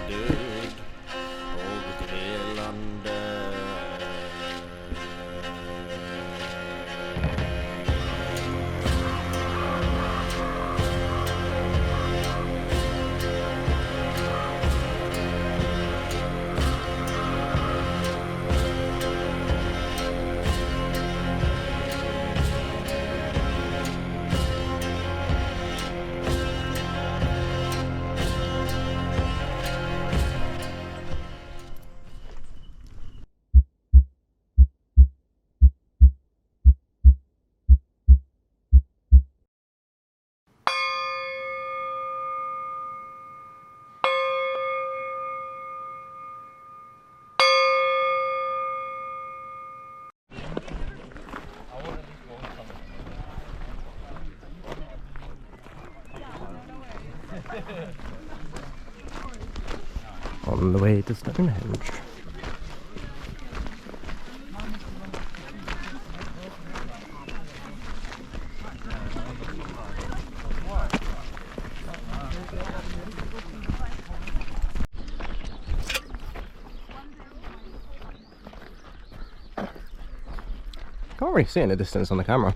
död och grälande. On the way to Stonehenge. Can't really see in the distance on the camera.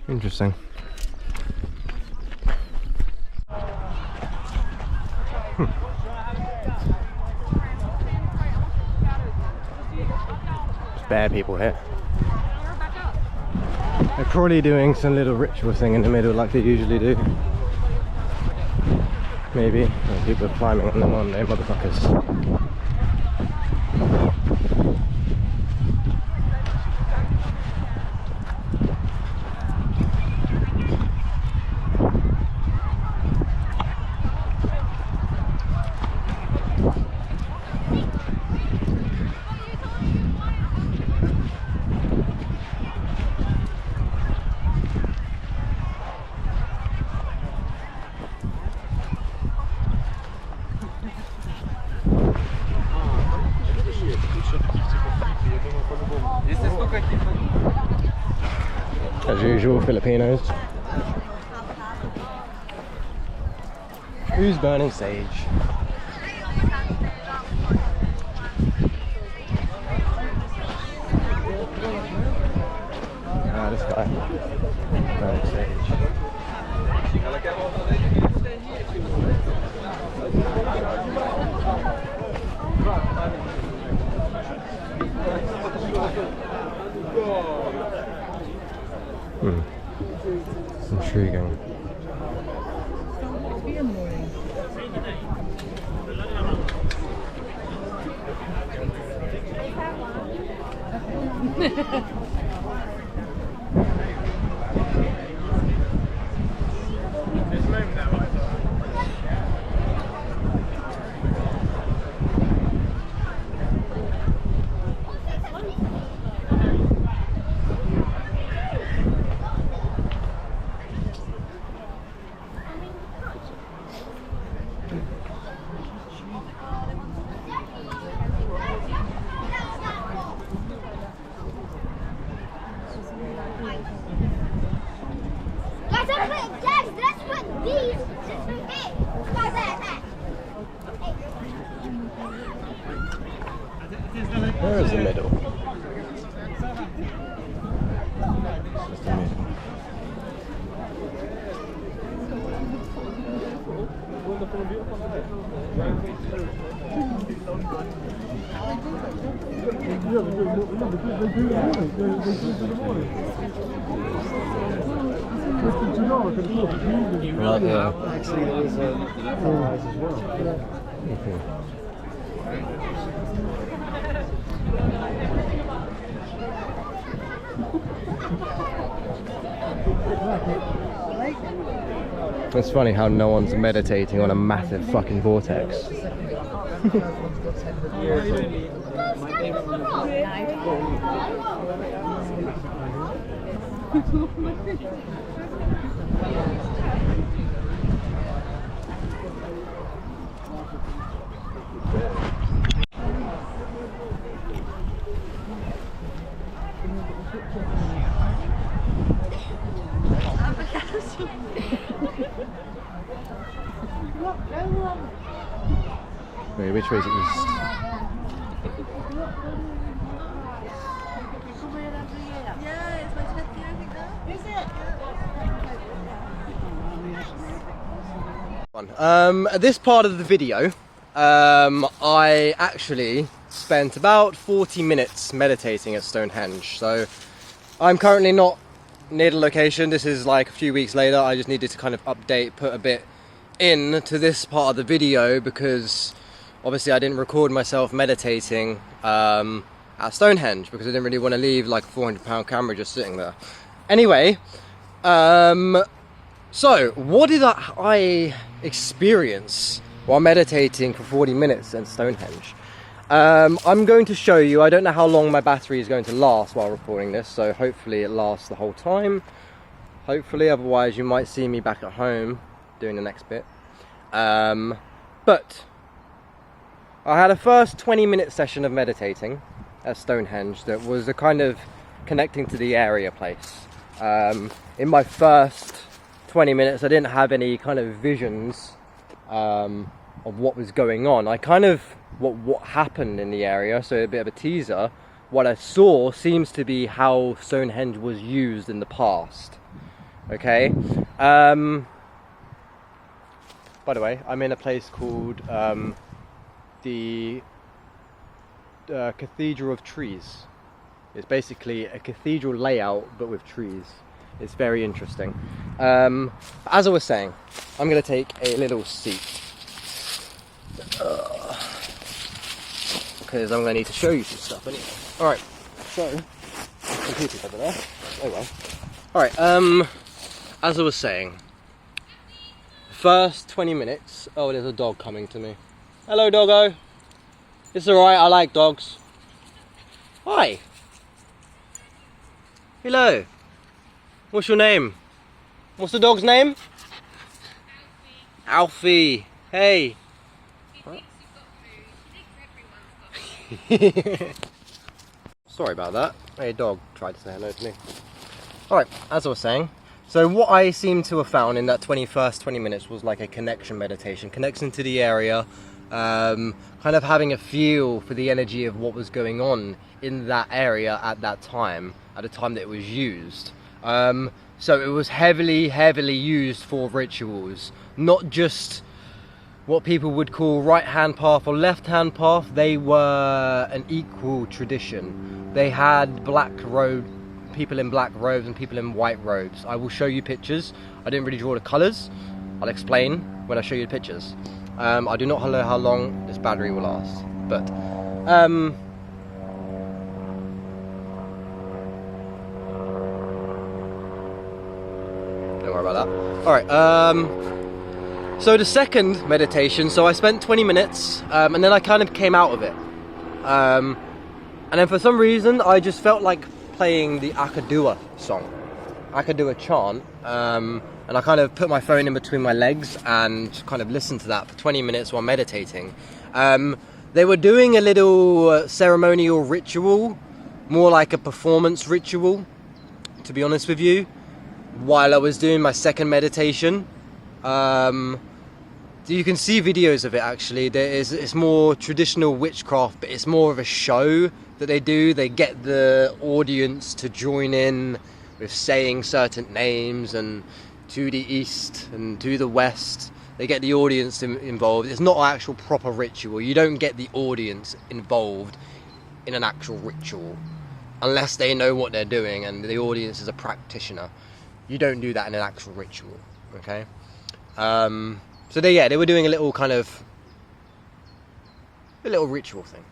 Interesting. Bare people here. They're probably doing some little ritual thing in the middle like they usually do. Maybe. And people are climbing on them, aren't they, motherfuckers? As usual, Filipinos. Who's burning sage? Ah, this guy. Burning sage. Intriguing. Where is the middle? Just the middle. Right, yeah. Actually, there was a sunrise as well. It's funny how no one's meditating on a massive fucking vortex. Wait, which way is it east? At this part of the video, I actually spent about 40 minutes meditating at Stonehenge. So I'm currently not near the location. This is like a few weeks later. I just needed to kind of update, put a bit into this part of the video because obviously I didn't record myself meditating at Stonehenge because I didn't really want to leave like a 400-pound camera just sitting there. Anyway, so what did I experience while meditating for 40 minutes at Stonehenge? I'm going to show you. I don't know how long my battery is going to last while recording this, so hopefully it lasts the whole time. Hopefully, otherwise you might see me back at home doing the next bit. But I had a first 20-minute session of meditating at Stonehenge that was a kind of connecting to the area place. In my first 20 minutes I didn't have any kind of visions of what was going on. I kind of what happened in the area, so a bit of a teaser. What I saw seems to be how Stonehenge was used in the past. Okay, by the way, I'm in a place called the Cathedral of Trees. It's basically a cathedral layout but with trees. It's very interesting. As I was saying, I'm going to take a little seat because I'm going to need to show you some stuff anyway. Alright, so the computer's over there. Oh well. Alright, as I was saying, first 20 minutes. Oh, there's a dog coming to me. Hello, doggo. It's alright, I like dogs. Hi. Hello. What's your name? What's the dog's name? Alfie. Hey. Sorry about that. A dog tried to say hello to me. Alright, as I was saying, so what I seem to have found in that first 20 minutes was like a connection meditation, connection to the area, kind of having a feel for the energy of what was going on in that area at that time, at the time that it was used. So it was heavily used for rituals, not just what people would call right-hand path or left-hand path. They were an equal tradition. They had people in black robes and people in white robes. I will show you pictures. I didn't really draw the colours. I'll explain when I show you the pictures. I do not know how long this battery will last, but don't worry about that. Alright, so the second meditation, so I spent 20 minutes and then I kind of came out of it. And then for some reason I just felt like playing the Akadua song, Akadua chant, and I kind of put my phone in between my legs and kind of listened to that for 20 minutes while meditating. They were doing a little ceremonial ritual, more like a performance ritual, to be honest with you, while I was doing my second meditation. You can see videos of it actually. It's more traditional witchcraft, but it's more of a show that they do. They get the audience to join in with saying certain names, and to the east and to the west. They get the audience involved. It's not an actual proper ritual. You don't get the audience involved in an actual ritual unless they know what they're doing and the audience is a practitioner. You don't do that in an actual ritual, okay? So they were doing a little kind of ritual thing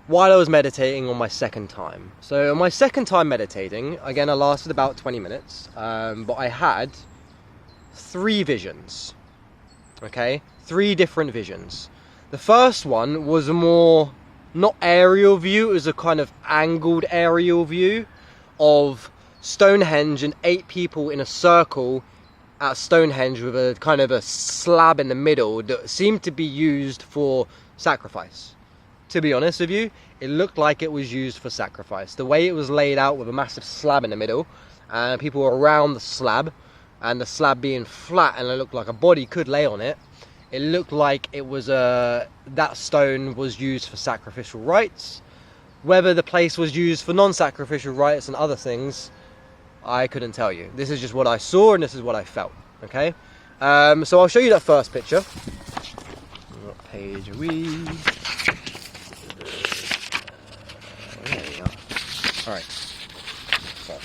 while I was meditating on my second time. So on my second time meditating, again I lasted about 20 minutes, but I had 3 visions, okay? 3 different visions. The first one was a more, not aerial view, it was a kind of angled aerial view of Stonehenge and 8 people in a circle at Stonehenge with a kind of a slab in the middle that seemed to be used for sacrifice. To be honest with you, it looked like it was used for sacrifice. The way it was laid out with a massive slab in the middle, and people were around the slab, and the slab being flat and it looked like a body could lay on it, It looked like it was that stone was used for sacrificial rites. Whether the place was used for non-sacrificial rites and other things, I couldn't tell you. This is just what I saw and this is what I felt. Okay, so I'll show you that first picture. What page are we? There we go. All right. So,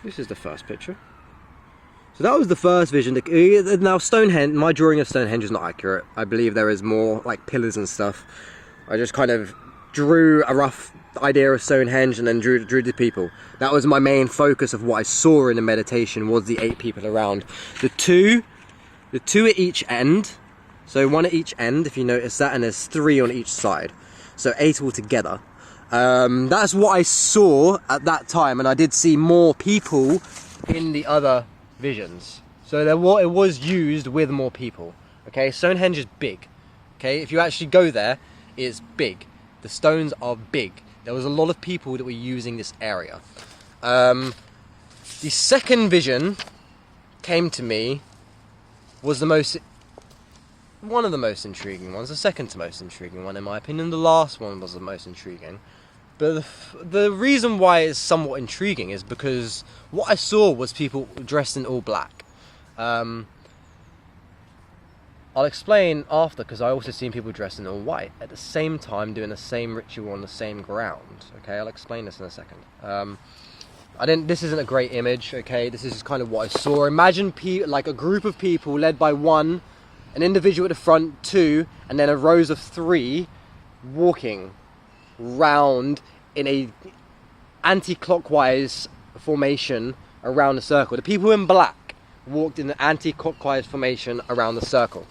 this is the first picture. So that was the first vision. Now Stonehenge, my drawing of Stonehenge is not accurate. I believe there is more like pillars and stuff. I just kind of drew a rough idea of Stonehenge and then drew the people. That was my main focus of what I saw in the meditation, was the 8 people around. The two at each end. So 1 at each end, if you notice that, and there's 3 on each side. So 8 altogether. That's what I saw at that time, and I did see more people in the other visions. So it was used with more people. Okay, Stonehenge is big. Okay, if you actually go there, it's big. The stones are big. There was a lot of people that were using this area. The second vision came to me was one of the most intriguing ones. The second to most intriguing one, in my opinion. The last one was the most intriguing. But the reason why it's somewhat intriguing is because what I saw was people dressed in all black. I'll explain after, because I also seen people dressed in all white at the same time doing the same ritual on the same ground. Okay, I'll explain this in a second. This isn't a great image. Okay, this is just kind of what I saw. Imagine like a group of people led by an individual at the front, 2, and then a rows of 3 walking round in a anti-clockwise formation around the circle. The people in black walked in an anti-clockwise formation around the circle.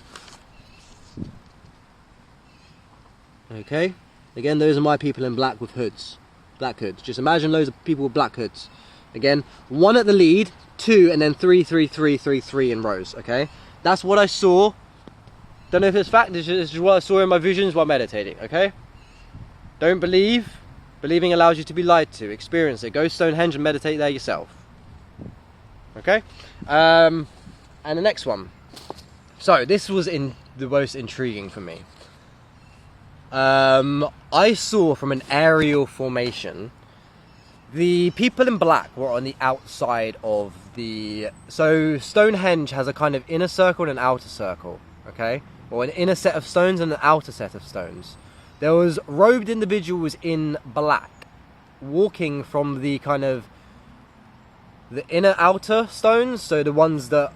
Okay, again, those are my people in black with hoods, black hoods. Just imagine loads of people with black hoods. Again, 1 at the lead, 2, and then 3, 3, 3, 3, 3 in rows. Okay, that's what I saw. Don't know if it's fact. This is what I saw in my visions while meditating. Okay, don't believe. Believing allows you to be lied to. Experience it. Go Stonehenge and meditate there yourself. Okay, and the next one. So this was the most intriguing for me. I saw from an aerial formation, the people in black were on the outside of so Stonehenge has a kind of inner circle and an outer circle, okay? Or an inner set of stones and an outer set of stones. There was robed individuals in black walking from the kind of the inner outer stones, so the ones that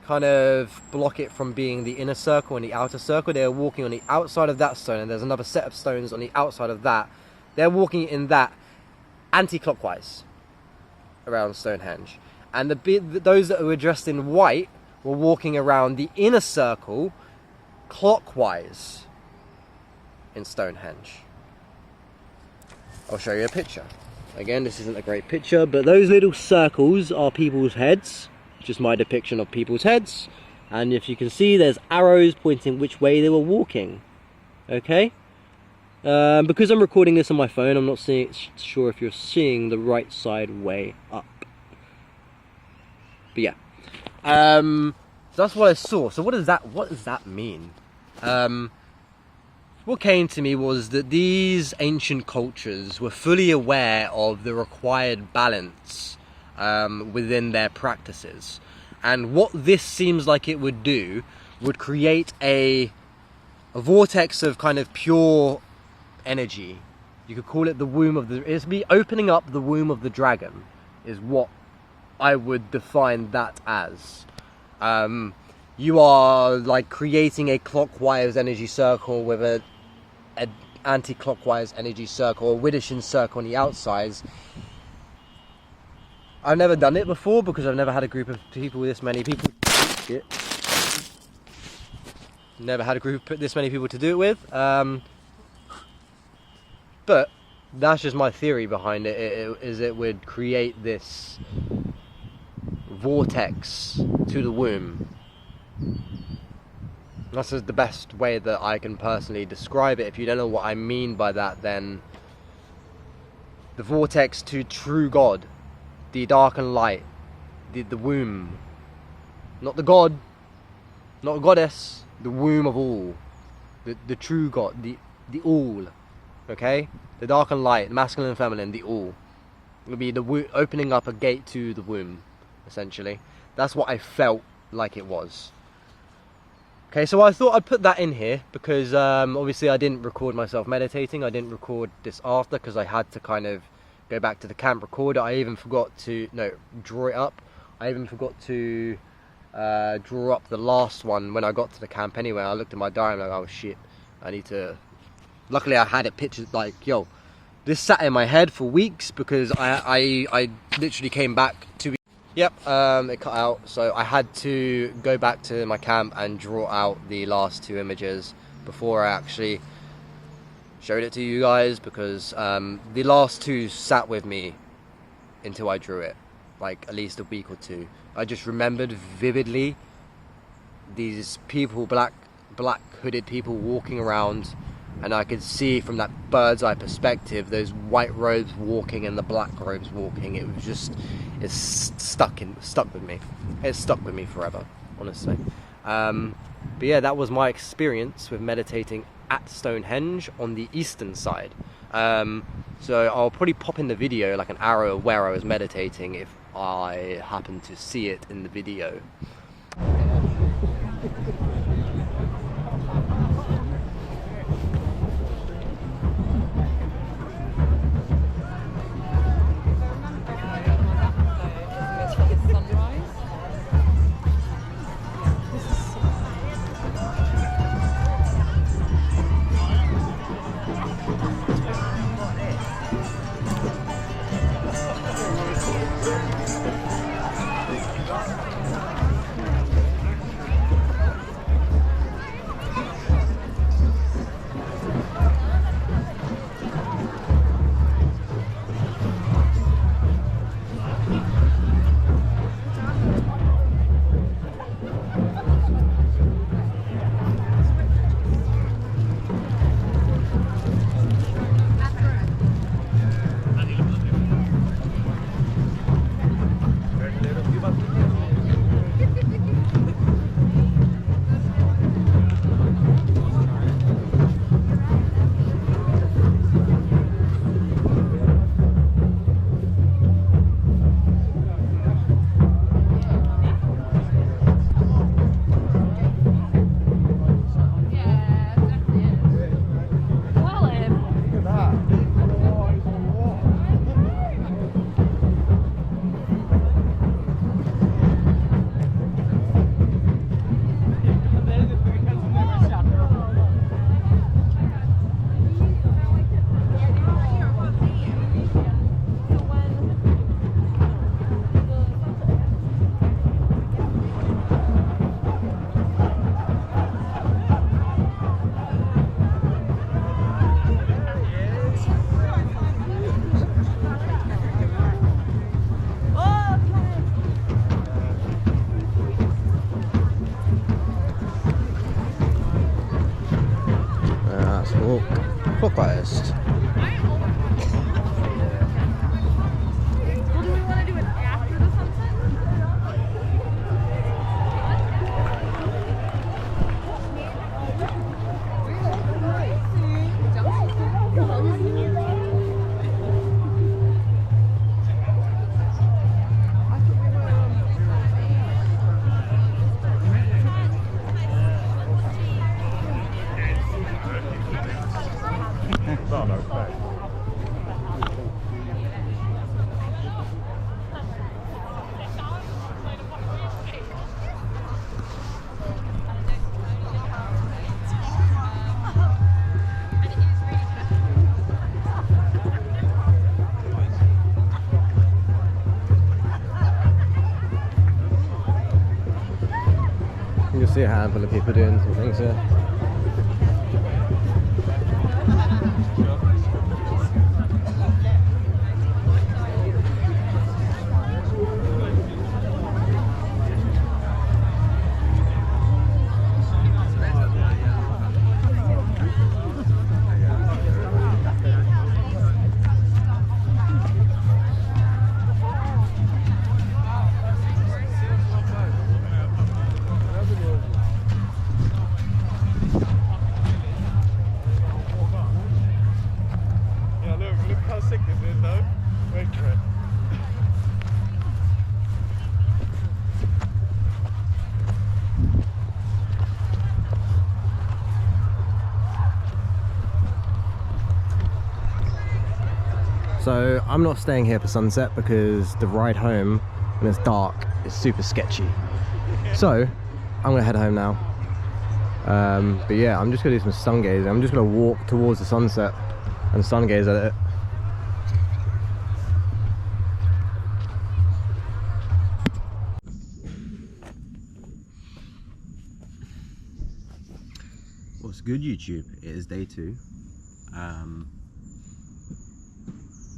kind of block it from being the inner circle and the outer circle. They're walking on the outside of that stone, and there's another set of stones on the outside of that. They're walking in that anti-clockwise around Stonehenge, and those that were dressed in white were walking around the inner circle clockwise in Stonehenge. I'll show you a picture. Again, this isn't a great picture, but those little circles are people's heads. Just my depiction of people's heads, and if you can see, there's arrows pointing which way they were walking. Okay, because I'm recording this on my phone, I'm not sure if you're seeing the right side way up, but yeah, so that's what I saw. So what does that mean? What came to me was that these ancient cultures were fully aware of the required balance within their practices, and what this seems like it would do would create a vortex of kind of pure energy. You could call it the womb of it'd be opening up the womb of the dragon, is what I would define that as. You are like creating a clockwise energy circle with an anti-clockwise energy circle, or Widdishin circle on the outsides. I've never done it before because I've never had a group of people with this many people. Shit. Never had a group of this many people to do it with. But that's just my theory behind it. It would create this vortex to the womb. That's the best way that I can personally describe it. If you don't know what I mean by that, then the vortex to true God, the dark and light, the womb, Not the god, not a goddess, the womb of all. The true God, the all. Okay? The dark and light, the masculine and feminine, the all. It'll be the opening up a gate to the womb, essentially. That's what I felt like it was. Okay, so I thought I'd put that in here because obviously I didn't record myself meditating. I didn't record this after because I had to kind of go back to the camp, record it. I even forgot to, draw it up. I even forgot to draw up the last one when I got to the camp anyway. I looked at my diary and I'm like, oh shit, I need to... Luckily I had it pictured like, yo, this sat in my head for weeks because I literally came back to... Yep, it cut out, so I had to go back to my camp and draw out the last two images before I actually showed it to you guys, because the last two sat with me until I drew it, like at least a week or two. I just remembered vividly these people, black hooded people walking around, and I could see from that bird's eye perspective those white robes walking and the black robes walking. It was just, it's stuck with me. It's stuck with me forever, honestly. But yeah, that was my experience with meditating at Stonehenge on the eastern side. So I'll probably pop in the video like an arrow where I was meditating if I happen to see it in the video. Focused. Well, do we want to do it after the sunset? You can see a handful of people doing some things here. So I'm not staying here for sunset because the ride home when it's dark is super sketchy. So I'm gonna head home now. But yeah, I'm just gonna do some sun gazing. I'm just gonna walk towards the sunset and sun gaze at it. What's good, YouTube? It is day 2.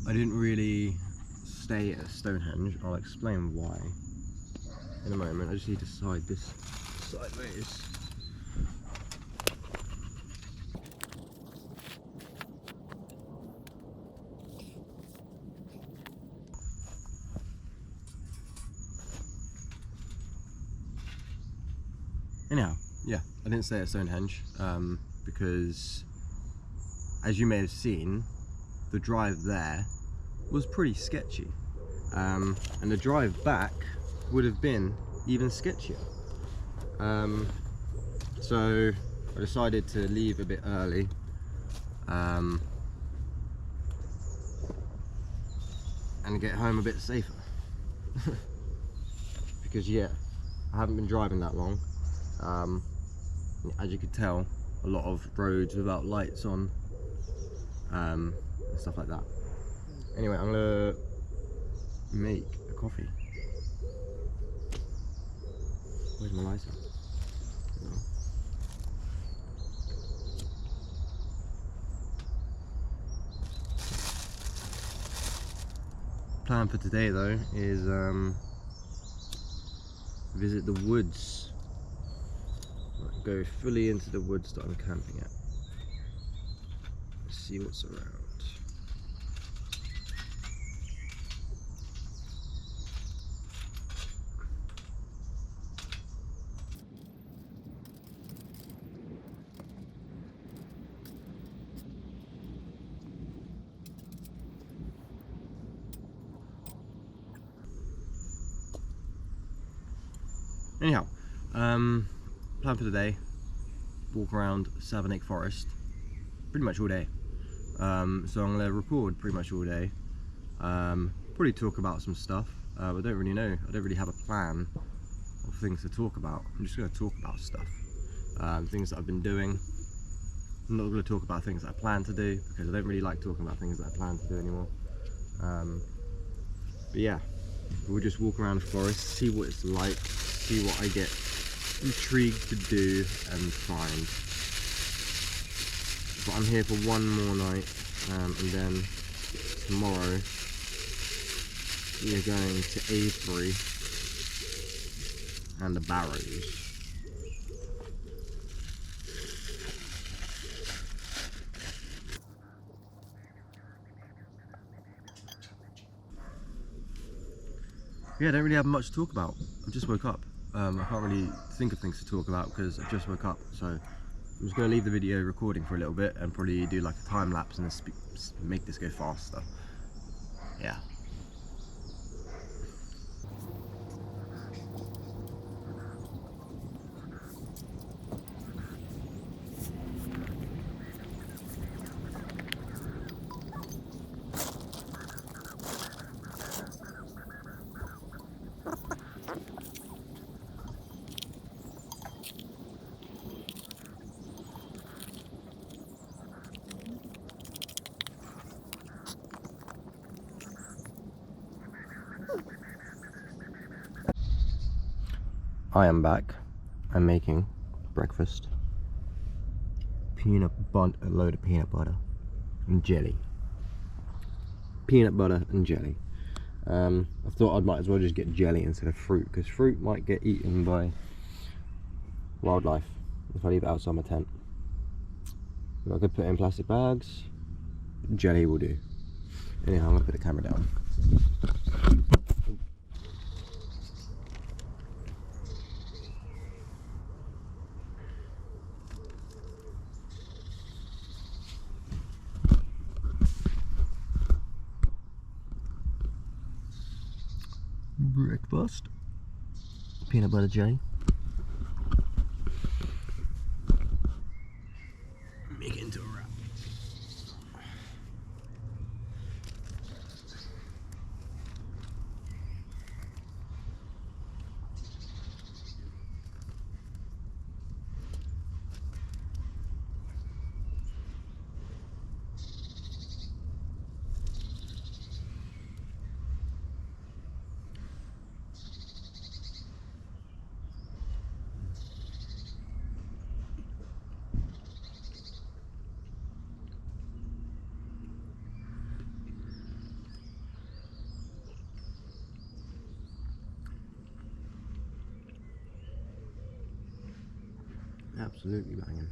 I didn't really stay at Stonehenge. I'll explain why in a moment. I just need to slide this sideways. Anyhow, yeah, I didn't stay at Stonehenge because, as you may have seen, the drive there was pretty sketchy, and the drive back would have been even sketchier. So I decided to leave a bit early, and get home a bit safer. Because yeah, I haven't been driving that long. As you could tell, a lot of roads without lights on, and stuff like that. Anyway, I'm gonna make a coffee. Where's my lighter? No. Plan for today though is visit the woods. Go fully into the woods that I'm camping at. See what's around. Anyhow, plan for today, walk around Savernake forest pretty much all day. So I'm going to record pretty much all day, probably talk about some stuff. I don't really know, I don't really have a plan of things to talk about. I'm just going to talk about stuff, things that I've been doing. I'm not going to talk about things that I plan to do because I don't really like talking about things that I plan to do anymore. But yeah, we'll just walk around the forest, see what it's like, see what I get intrigued to do and find. But I'm here for one more night, and then tomorrow we are going to Avebury and the Barrows. Yeah, I don't really have much to talk about. I've just woke up. I can't really think of things to talk about because I've just woke up. So I'm just going to leave the video recording for a little bit and probably do like a time lapse and make this go faster. Yeah. I am back. I'm making breakfast. A load of peanut butter and jelly. Peanut butter and jelly. I thought I might as well just get jelly instead of fruit, because fruit might get eaten by wildlife if I leave it outside my tent. If I could put it in plastic bags, jelly will do. Anyhow, I'm gonna put the camera down. Breakfast, peanut butter jelly. Make it into a wrap. Absolutely banging.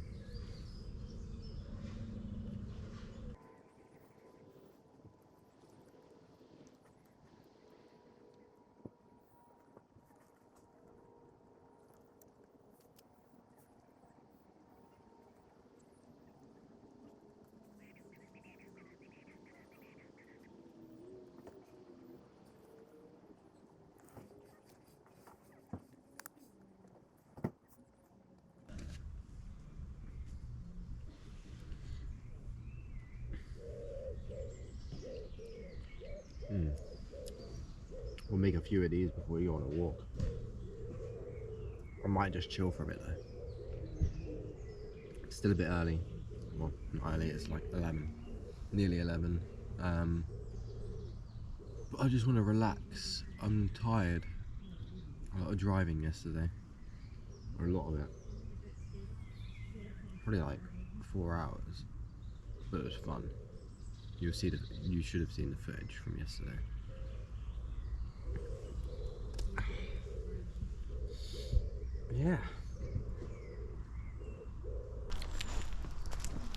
We'll make a few of these before we go on a walk. I might just chill for a bit though. It's still a bit early. Well, not early, it's like 11. Nearly 11. But I just want to relax. I'm tired. A lot of driving yesterday. Or a lot of it. Probably like 4 hours. But it was fun. You should have seen the footage from yesterday. Yeah.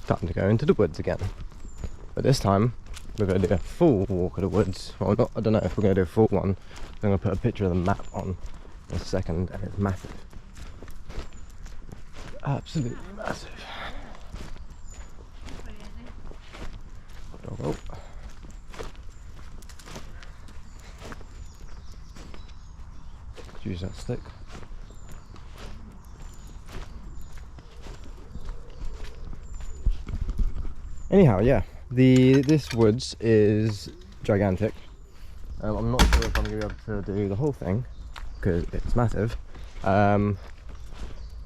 Time to go into the woods again. But this time, we're going to do a full walk of the woods. Well, not, I don't know if we're going to do a full one. I'm going to put a picture of the map on in a second, and it's massive. Absolutely massive. Oh. Use that stick. Anyhow, yeah, this woods is gigantic. I'm not sure if I'm going to be able to do the whole thing because it's massive. But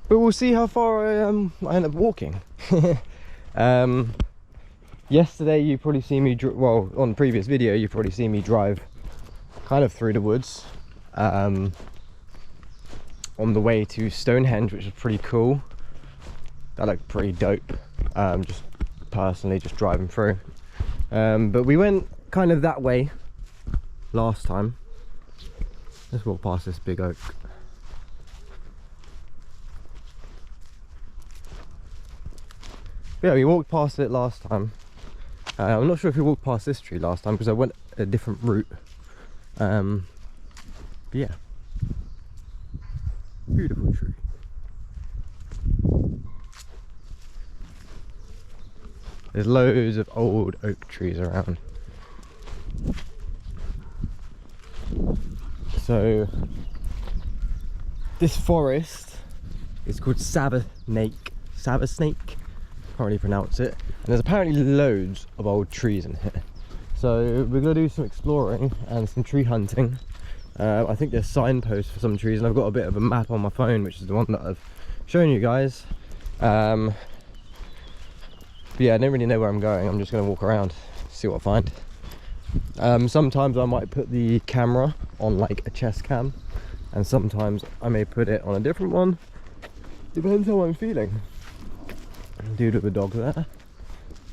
we'll see how far I end up walking. Yesterday you probably see me, well, on the previous video you probably see me drive kind of through the woods on the way to Stonehenge, which is pretty cool. That looked pretty dope. Just personally just driving through. But we went kind of that way last time. Let's walk past this big oak. Yeah, we walked past it last time. I'm not sure if we walked past this tree last time because I went a different route. But yeah, beautiful tree. There's loads of old oak trees around. So this forest is called Savernake. Can't really pronounce it. And there's apparently loads of old trees in here. So we're gonna do some exploring and some tree hunting. I think there's signposts for some trees, and I've got a bit of a map on my phone, which is the one that I've shown you guys. But yeah, I don't really know where I'm going. I'm just gonna walk around, see what I find. Sometimes I might put the camera on like a chest cam, and sometimes I may put it on a different one. Depends how I'm feeling. Dude with a dog there.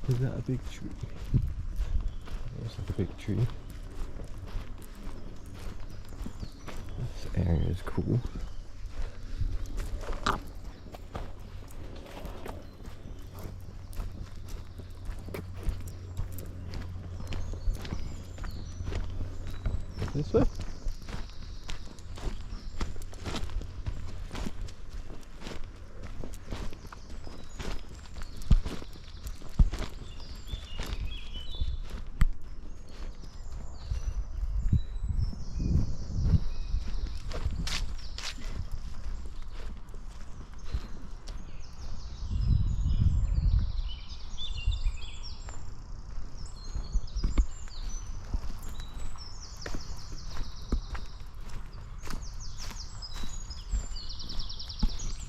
Is that a big tree? Looks like a big tree. This area is cool. This way?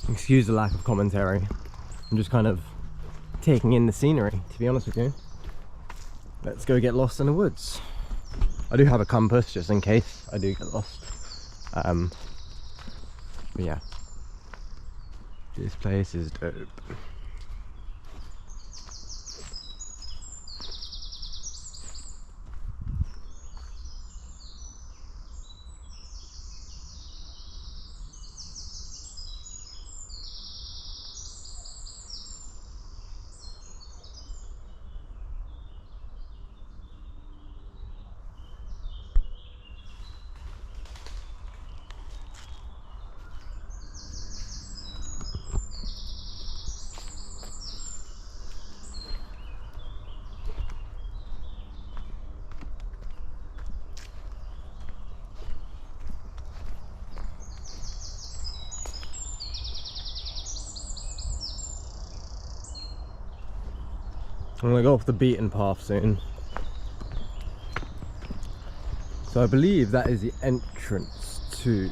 Excuse the lack of commentary. I'm just kind of taking in the scenery, to be honest with you. Let's go get lost in the woods. I do have a compass just in case I do get lost. But yeah, this place is dope. I'm gonna go off the beaten path soon. So I believe that is the entrance to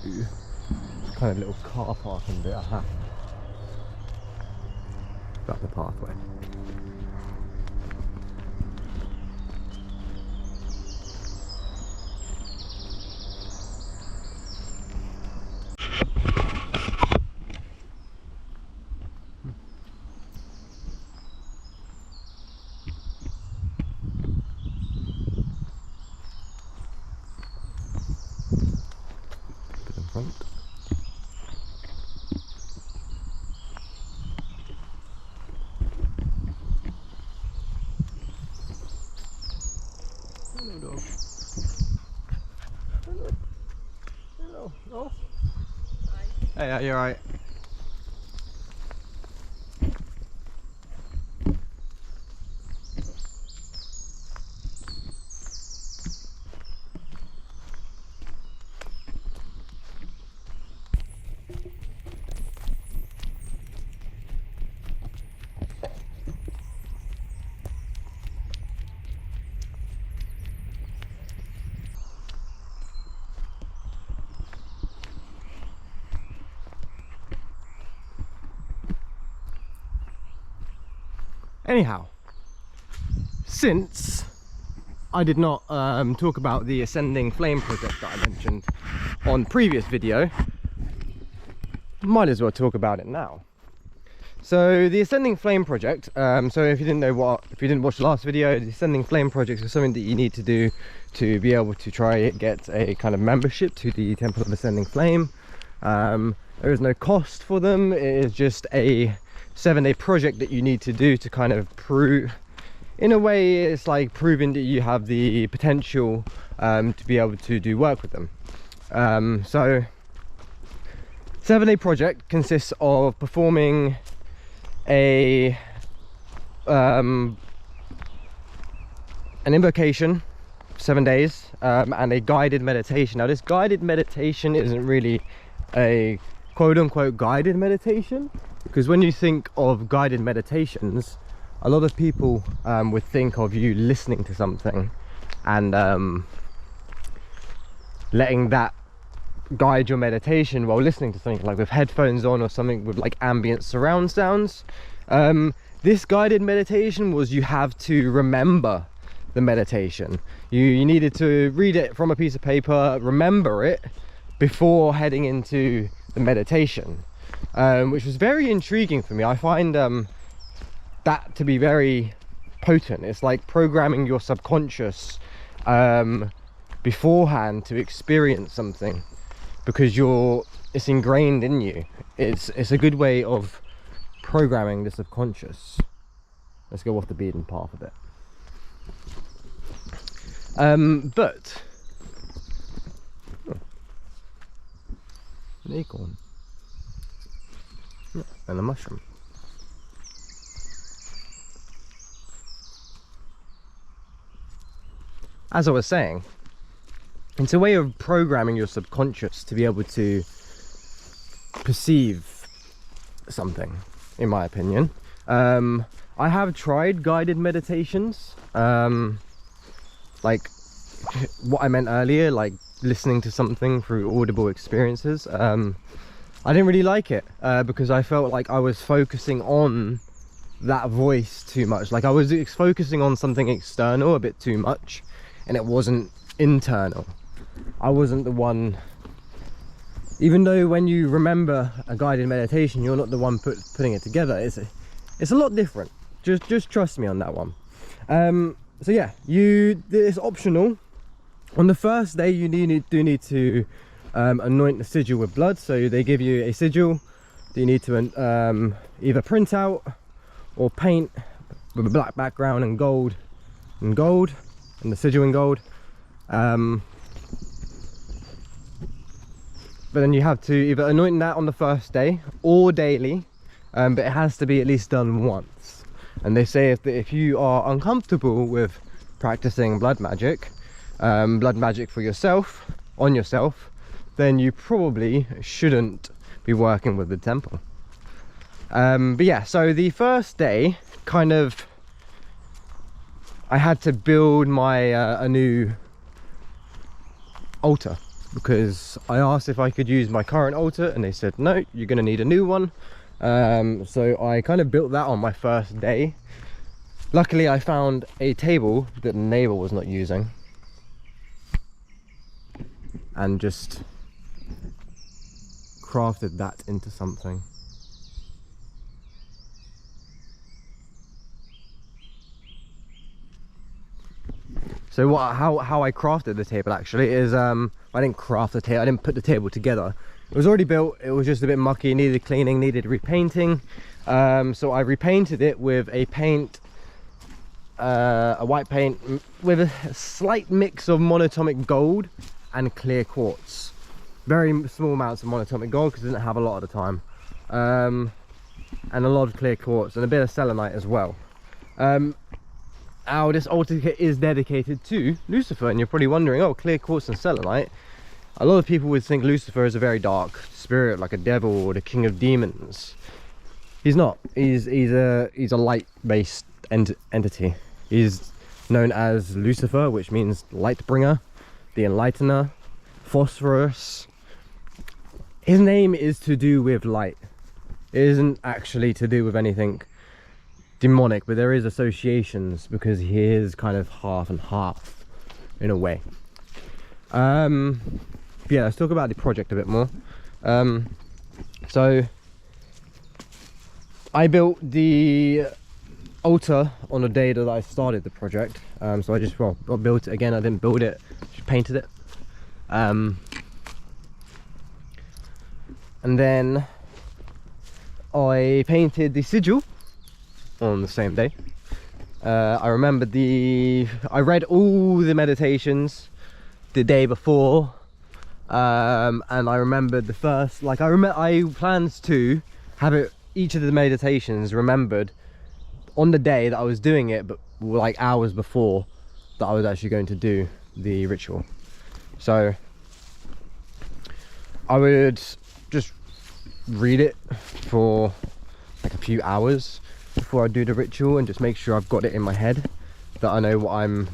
kind of little car parking bit I have. Up the pathway. Put in front. Hello, dog. Hello. Hello. Oh. Hi. Hey, you alright? Anyhow, since I did not talk about the Ascending Flame project that I mentioned on previous video, might as well talk about it now. So the Ascending Flame project, so if you didn't watch the last video, the Ascending Flame project is something that you need to do to be able to try get a kind of membership to the Temple of Ascending Flame. There is no cost for them. It is just a 7-day project that you need to do to kind of prove, in a way it's like proving that you have the potential to be able to do work with them. So 7-day project consists of performing an invocation 7 days and a guided meditation. Now this guided meditation isn't really a quote-unquote guided meditation, because when you think of guided meditations, a lot of people would think of you listening to something and letting that guide your meditation while listening to something, like with headphones on or something with like ambient surround sounds. This guided meditation was, you have to remember the meditation. You needed to read it from a piece of paper, remember it before heading into the meditation, which was very intriguing for me. I find that to be very potent. It's like programming your subconscious beforehand to experience something, because it's ingrained in you. It's a good way of programming the subconscious. Let's go off the beaten path a bit. But an acorn and a mushroom. As I was saying, it's a way of programming your subconscious to be able to perceive something, in my opinion. I have tried guided meditations, like what I meant earlier, like listening to something through audible experiences. I didn't really like it because I felt like I was focusing on that voice too much. Like I was focusing on something external a bit too much, and it wasn't internal. I wasn't the one, even though when you remember a guided meditation, you're not the one putting it together. It's a lot different. Just trust me on that one. So yeah, it's optional. On the first day, you do need to anoint the sigil with blood. So they give you a sigil that you need to either print out or paint with a black background and gold, and the sigil in gold. But then you have to either anoint that on the first day or daily, but it has to be at least done once. And they say if you are uncomfortable with practicing blood magic for yourself, on yourself, then you probably shouldn't be working with the temple. But yeah, so the first day kind of I had to build my a new altar, because I asked if I could use my current altar and they said no, you're gonna need a new one. So I kind of built that on my first day. Luckily I found a table that the neighbor was not using and just crafted that into something. So how I crafted the table actually is, I didn't craft the table, I didn't put the table together. It was already built, it was just a bit mucky, needed cleaning, needed repainting. So I repainted it with a paint, a white paint with a slight mix of monatomic gold and clear quartz. Very small amounts of monatomic gold because I didn't have a lot at the time. And a lot of clear quartz and a bit of selenite as well. Now this altar kit is dedicated to Lucifer, and you're probably wondering, oh, clear quartz and selenite. A lot of people would think Lucifer is a very dark spirit, like a devil or the king of demons. He's not. He's a light-based entity. He's known as Lucifer, which means light bringer, the enlightener, phosphorus. His name is to do with light. It isn't actually to do with anything demonic, but there is associations because he is kind of half and half in a way. Yeah, let's talk about the project a bit more. So I built the altar on the day that I started the project. So I just I built it again. I didn't build it, just painted it. And then I painted the sigil on the same day. I remembered I read all the meditations the day before, and I remembered the first, I planned to have each of the meditations remembered on the day that I was doing it, but like hours before that I was actually going to do the ritual. So I would just read it for like a few hours before I do the ritual and just make sure I've got it in my head, that I know what I'm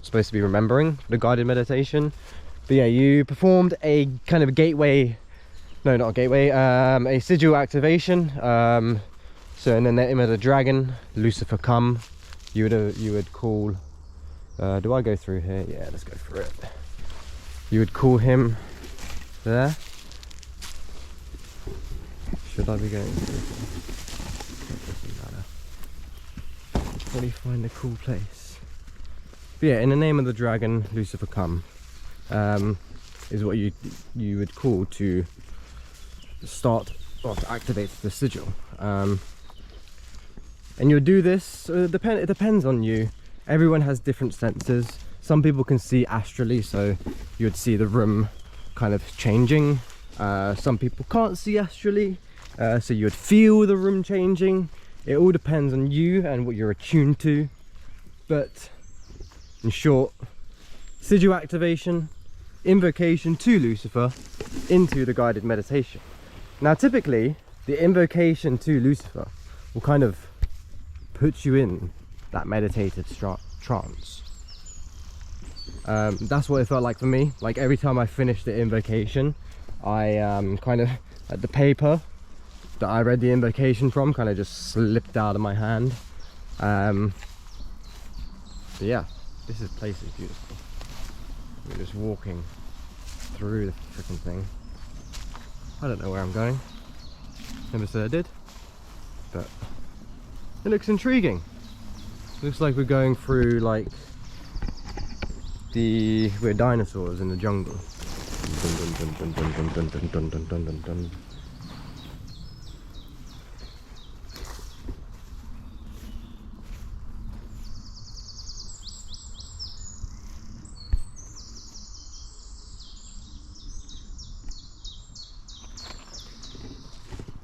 supposed to be remembering for the guided meditation. But yeah, you performed a kind of gateway, no, not a gateway, a sigil activation. So in the name of the dragon, Lucifer come, you would call, do I go through here? Yeah, let's go through it. You would call him there. Should I be going through? Probably find a cool place. But yeah, in the name of the dragon, Lucifer come, is what you would call to start or to activate the sigil. And you'll do this. It depends on you. Everyone has different senses. Some people can see astrally, so you would see the room kind of changing. Some people can't see astrally, so you would feel the room changing. It all depends on you and what you're attuned to. But in short, sigil activation, invocation to Lucifer into the guided meditation. Now typically the invocation to Lucifer will kind of put you in that meditative trance. That's what it felt like for me. Like every time I finished the invocation, I kind of, at the paper that I read the invocation from kind of just slipped out of my hand. So yeah, this place is beautiful. We're just walking through the freaking thing. I don't know where I'm going. Never said I did, but it looks intriguing. Looks like we're going through like we're dinosaurs in the jungle. Dun, dun, dun, dun, dun, dun, dun, dun, dun, dun, dun, dun.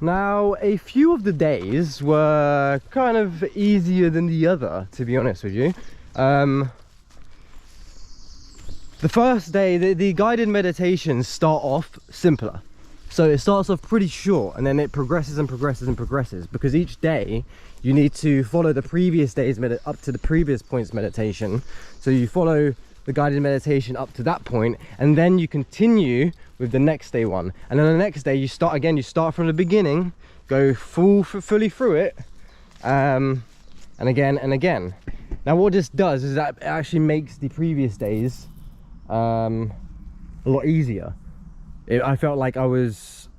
Now, a few of the days were kind of easier than the other, to be honest with you. The first day, the guided meditations start off simpler. So it starts off pretty short and then it progresses and progresses and progresses, because each day you need to follow the previous day's up to the previous point's meditation. So you follow the guided meditation up to that point, and then you continue with the next day one, and then the next day you start again. You start from the beginning, go fully through it, and again and again. Now what this does is that it actually makes the previous days a lot easier. I felt like I was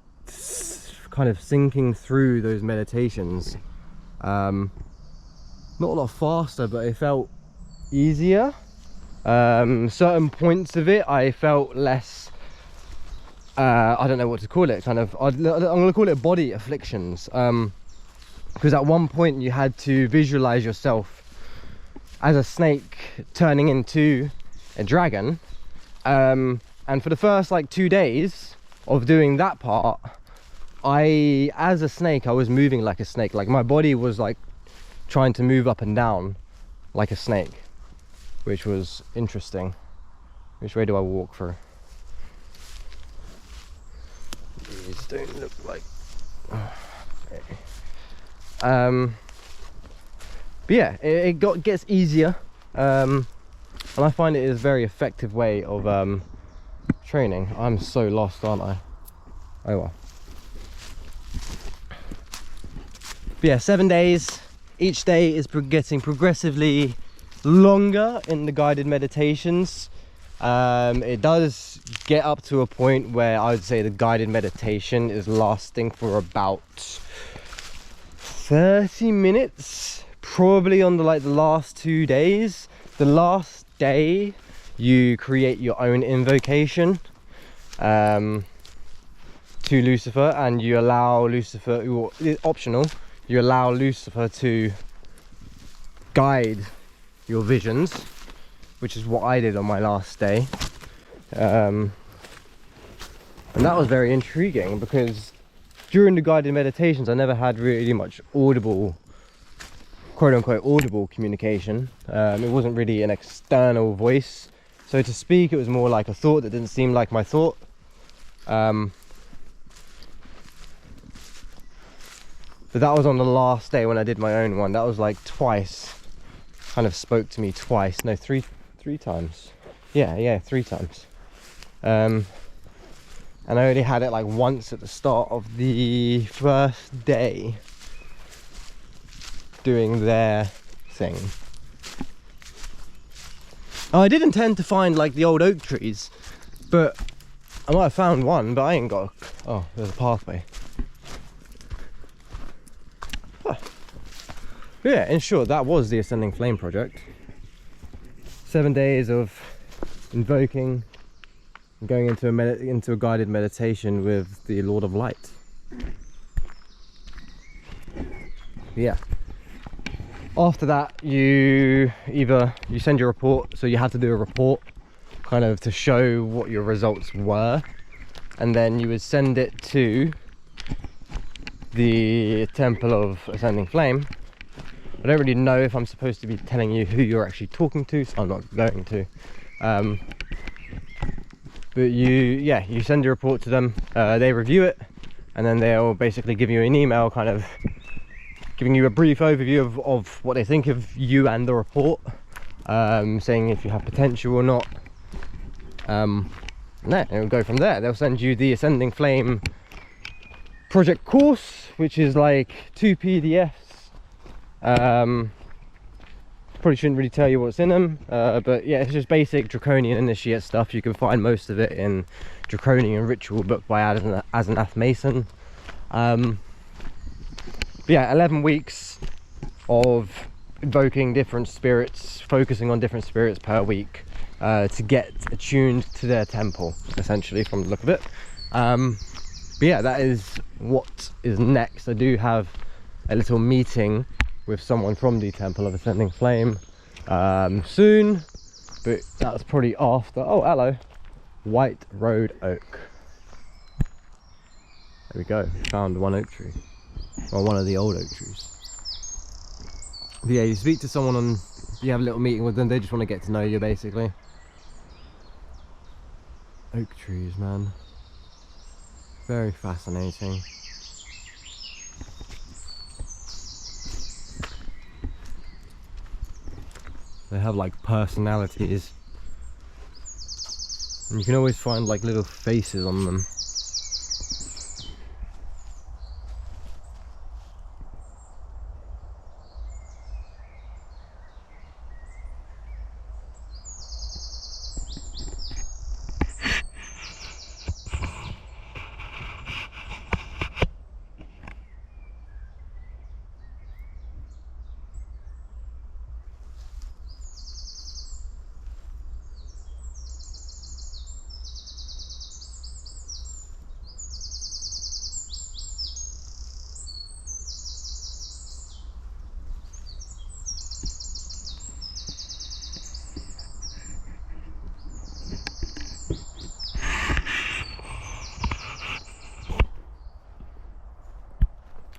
kind of sinking through those meditations, not a lot faster, but it felt easier. Certain points of it I felt less, I don't know what to call it, kind of, I'm gonna call it body afflictions, because at one point you had to visualize yourself as a snake turning into a dragon, and for the first like 2 days of doing that part, as a snake I was moving like a snake. Like my body was like trying to move up and down like a snake, which was interesting. Which way do I walk through? These don't look like... but yeah, it gets easier, and I find it is a very effective way of training. I'm so lost, aren't I? Oh well. But yeah, 7 days. Each day is getting progressively longer in the guided meditations. It does get up to a point where I would say the guided meditation is lasting for about 30 minutes, probably on the last 2 days. The last day you create your own invocation to Lucifer, and you allow Lucifer, it's optional, you allow Lucifer to guide your visions, which is what I did on my last day, and that was very intriguing, because during the guided meditations I never had really much audible, quote-unquote audible communication. It wasn't really an external voice, so to speak. It was more like a thought that didn't seem like my thought. But that was on the last day when I did my own one. That was like twice, kind of spoke to me twice, no, three times. Yeah, 3 times. And I only had it like once at the start of the first day doing their thing. Oh, I did intend to find like the old oak trees, but I might have found one, but I ain't got oh, there's a pathway. Huh. Yeah, in short, that was the Ascending Flame project. 7 days of invoking and going into a guided meditation with the Lord of Light. Yeah. After that, you send your report, so you had to do a report kind of to show what your results were, and then you would send it to the Temple of Ascending Flame. I don't really know if I'm supposed to be telling you who you're actually talking to, so I'm not going to. But you send your report to them, they review it, and then they'll basically give you an email kind of giving you a brief overview of what they think of you and the report, saying if you have potential or not. And it'll go from there. They'll send you the Ascending Flame project course, which is like 2 PDFs. Probably shouldn't really tell you what's in them, but yeah, it's just basic Draconian Initiate stuff. You can find most of it in Draconian Ritual book by Azanath Mason. Yeah, 11 weeks of invoking different spirits, focusing on different spirits per week, to get attuned to their temple, essentially, from the look of it. But yeah, that is what is next. I do have a little meeting with someone from the Temple of Ascending Flame soon, but that's probably after. Oh, hello, White Road Oak. There we go, found one oak tree, or one of the old oak trees. But yeah, you speak to someone and you have a little meeting with them, they just want to get to know you, basically. Oak trees, man. Very fascinating. They have like personalities, and you can always find like little faces on them.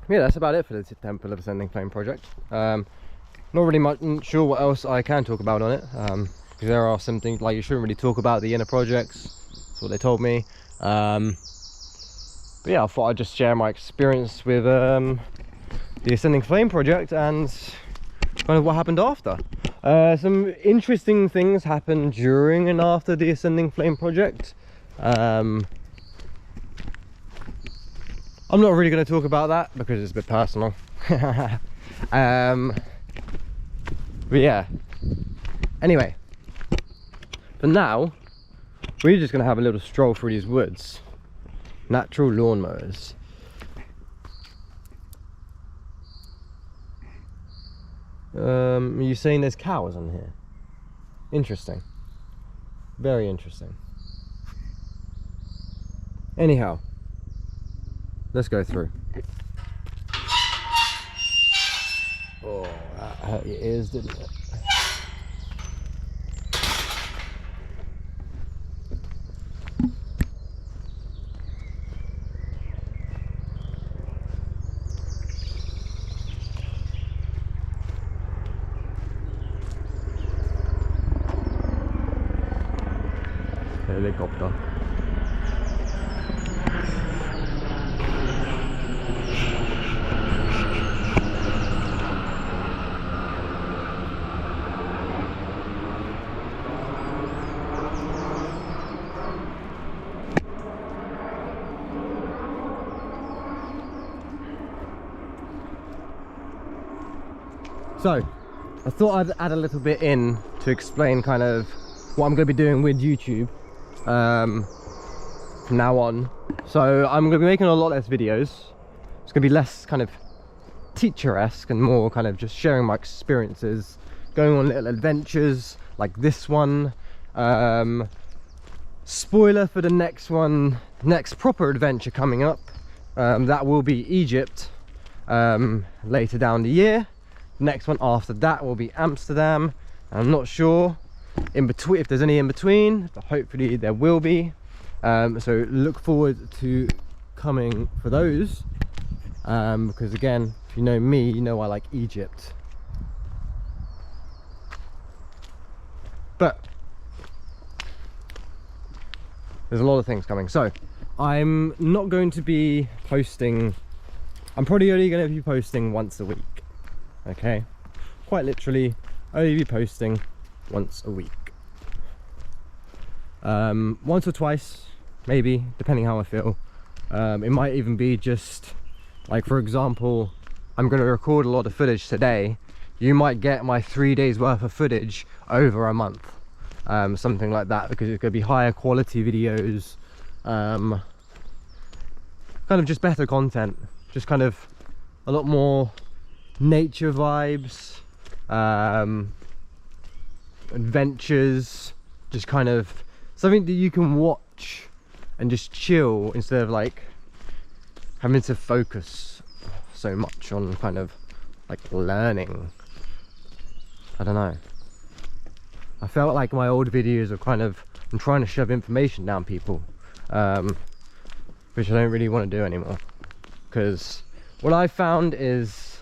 Yeah, that's about it for the Temple of Ascending Flame project. Not really much sure what else I can talk about on it, because there are some things like you shouldn't really talk about the inner projects. That's what they told me. But yeah, I thought I'd just share my experience with the Ascending Flame project and kind of what happened after. Some interesting things happened during and after the Ascending Flame project. I'm not really going to talk about that because it's a bit personal. But yeah, anyway, for now we're just going to have a little stroll through these woods. Natural lawnmowers. Are you saying there's cows on here? Interesting. Very interesting. Anyhow, let's go through. Oh, that hurt your ears, didn't it? Helicopter. So, I thought I'd add a little bit in to explain kind of what I'm going to be doing with YouTube from now on. So I'm going to be making a lot less videos. It's going to be less kind of teacher-esque and more kind of just sharing my experiences, going on little adventures like this one. Spoiler for the next one, next proper adventure coming up, that will be Egypt later down the year. Next one after that will be Amsterdam. I'm not sure in between if there's any in between, but hopefully there will be. So look forward to coming for those, because again, if you know me, you know I like Egypt. But there's a lot of things coming. So I'm not going to be posting, I'm probably only going to be posting once a week. Okay, quite literally only be posting once a week, once or twice maybe, depending how I feel. It might even be just like, for example, I'm going to record a lot of footage today. You might get my 3 days worth of footage over a month, something like that, because it's going to be higher quality videos, kind of just better content, just kind of a lot more nature vibes, adventures, just kind of something that you can watch and just chill instead of like having to focus so much on kind of like learning. I don't know, I felt like my old videos are kind of, I'm trying to shove information down people, which I don't really want to do anymore, because what I found is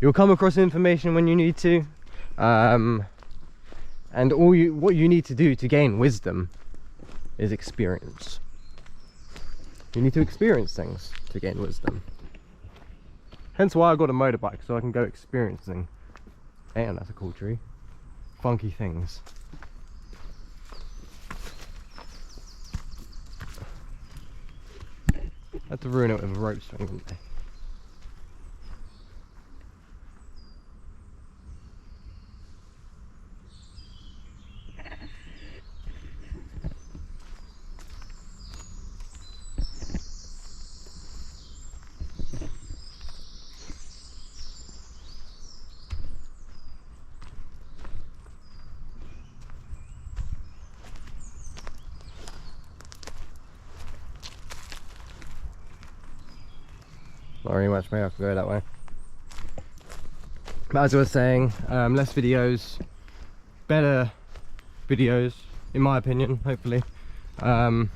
you'll come across information when you need to, and what you need to do to gain wisdom is experience. You need to experience things to gain wisdom. Hence why I got a motorbike, so I can go experiencing. Damn, that's a cool tree. Funky things. Had to ruin it with a rope swing, didn't they? Not very much, maybe I could go that way. But as I was saying, less videos, better videos, in my opinion, hopefully. I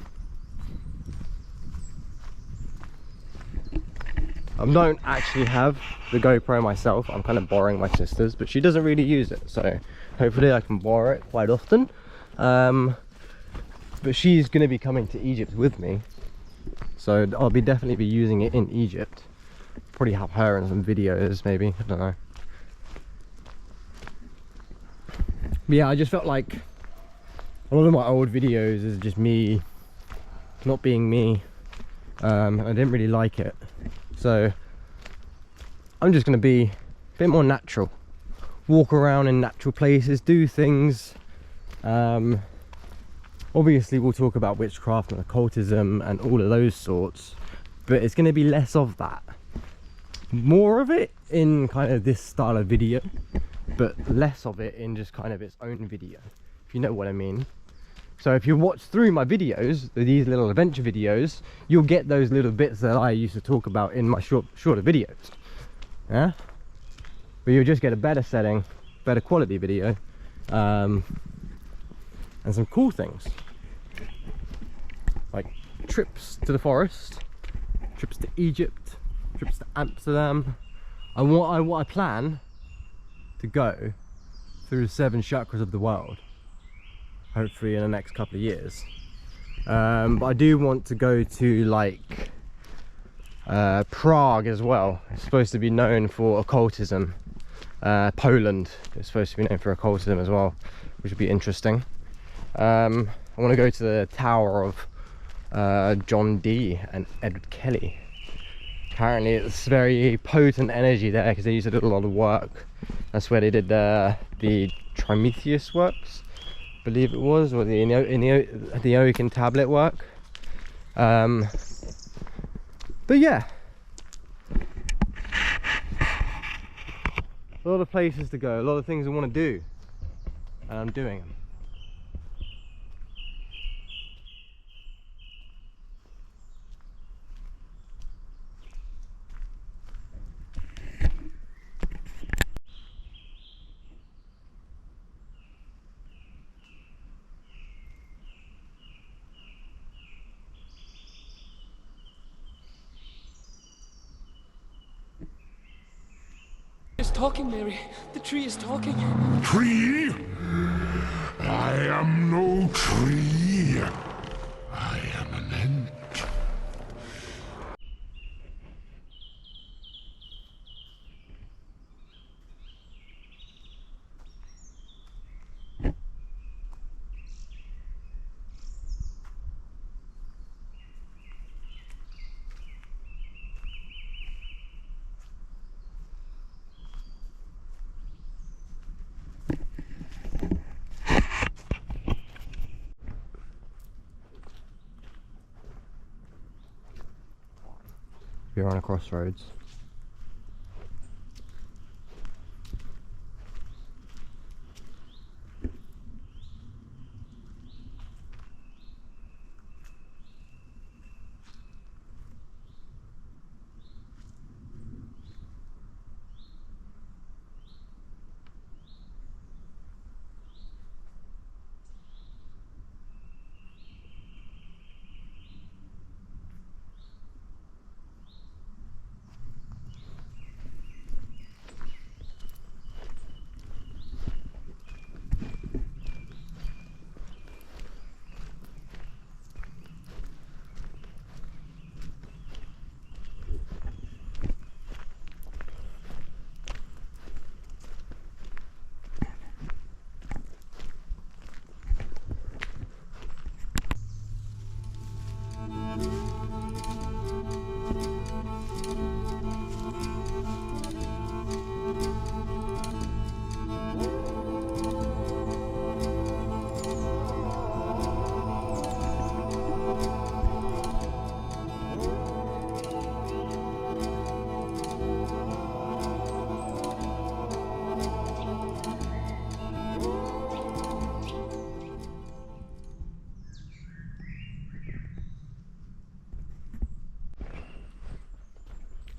don't actually have the GoPro myself. I'm kind of borrowing my sister's, but she doesn't really use it, so hopefully I can borrow it quite often. But she's going to be coming to Egypt with me, so I'll definitely be using it in Egypt. Probably have her in some videos, maybe, I don't know. But yeah, I just felt like a lot of my old videos is just me not being me. I didn't really like it, so I'm just going to be a bit more natural, walk around in natural places, do things. Obviously we'll talk about witchcraft and occultism and all of those sorts, but it's going to be less of that, more of it in kind of this style of video, but less of it in just kind of its own video, if you know what I mean. So if you watch through my videos, these little adventure videos, you'll get those little bits that I used to talk about in my shorter videos. Yeah, but you'll just get a better setting, better quality video, and some cool things like trips to the forest, trips to Egypt, trips to Amsterdam. I plan to go through the 7 chakras of the world, hopefully in the next couple of years. But I do want to go to like Prague as well. It's supposed to be known for occultism. Poland is supposed to be known for occultism as well, which would be interesting. I want to go to the tower of John Dee and Edward Kelly. Apparently it's very potent energy there because they used to do a lot of work. That's where they did the Prometheus works, I believe it was, or the Eokin tablet work. But yeah, a lot of places to go, a lot of things I want to do, and I'm doing them. It's talking, Mary. The tree is talking. Tree? I am no tree. I am an ant. We're on a crossroads.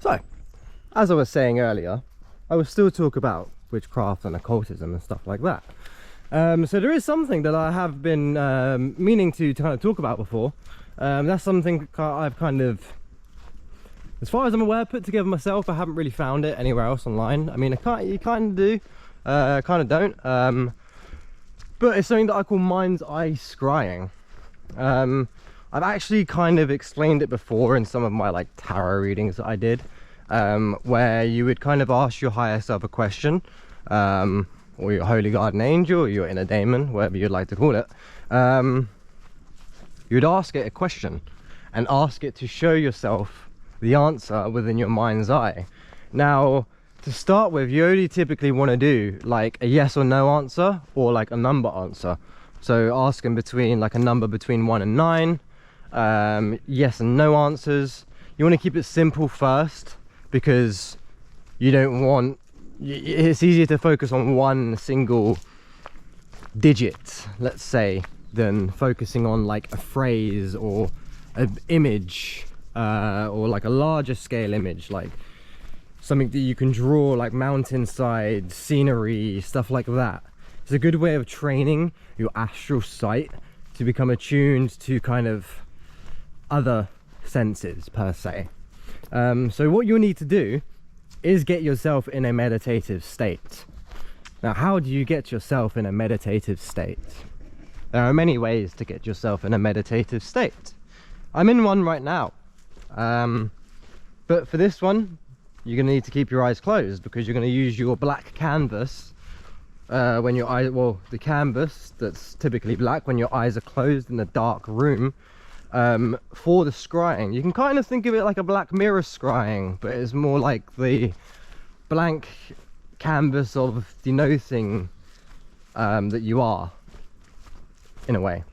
So, as I was saying earlier, I will still talk about witchcraft and occultism and stuff like that. So there is something that I have been meaning to kind of talk about before. That's something I've kind of, as far as I'm aware, put together myself. I haven't really found it anywhere else online. I mean, you kind of do, kind of don't. But it's something that I call mind's eye scrying. I've actually kind of explained it before in some of my like tarot readings that I did, where you would kind of ask your higher self a question, or your holy guardian angel, or your inner daemon, whatever you'd like to call it. You'd ask it a question and ask it to show yourself the answer within your mind's eye. Now, to start with, you only typically want to do like a yes or no answer, or like a number answer. So asking between like a number between 1 and 9, yes and no answers. You want to keep it simple first, because you don't want, it's easier to focus on one single digit, let's say, than focusing on like a phrase or an image, or like a larger scale image, like something that you can draw, like mountainside scenery, stuff like that. It's a good way of training your astral sight to become attuned to kind of other senses per se. So what you'll need to do is get yourself in a meditative state. Now, how do you get yourself in a meditative state? There are many ways to get yourself in a meditative state. I'm in one right now. But for this one, you're going to need to keep your eyes closed, because you're going to use your black canvas when your eyes, well, the canvas that's typically black when your eyes are closed in a dark room, for the scrying. You can kind of think of it like a Black Mirror scrying, but it's more like the blank canvas of denoting that you are, in a way.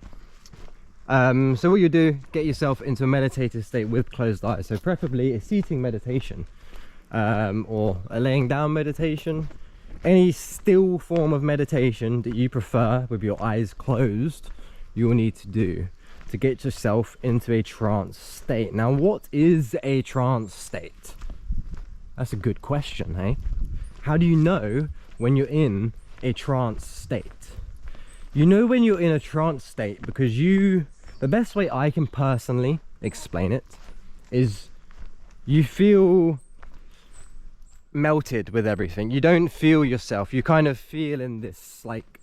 So what you do, get yourself into a meditative state with closed eyes. So preferably a seating meditation, or a laying down meditation. Any still form of meditation that you prefer with your eyes closed, you will need to do to get yourself into a trance state. Now, what is a trance state? That's a good question, hey? How do you know when you're in a trance state? You know when you're in a trance state because the best way I can personally explain it is you feel melted with everything. You don't feel yourself. You kind of feel in this, like,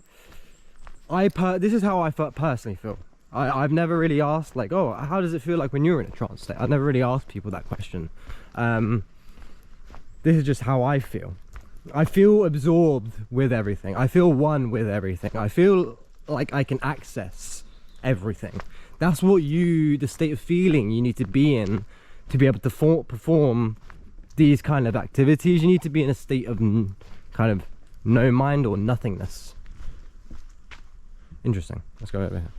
this is how I personally feel. I've never really asked, like, oh, how does it feel like when you're in a trance state? I've never really asked people that question. This is just how I feel. I feel absorbed with everything. I feel one with everything. I feel like I can access everything. That's what the state of feeling you need to be in to be able to perform these kind of activities. You need to be in a state of kind of no mind or nothingness. Interesting. Let's go over here.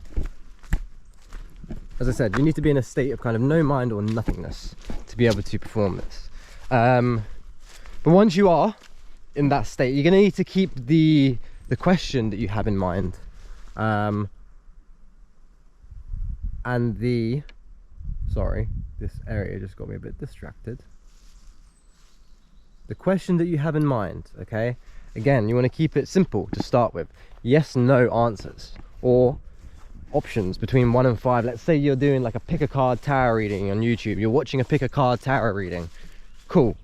As I said, you need to be in a state of kind of no mind or nothingness to be able to perform this. But once you are in that state, you're going to need to keep the question that you have in mind, and sorry, this area just got me a bit distracted. The question that you have in mind, okay? Again, you want to keep it simple to start with. Yes, no answers, or options between 1 and 5. Let's say you're doing like a pick a card tarot reading on YouTube. You're watching a pick a card tarot reading. Cool.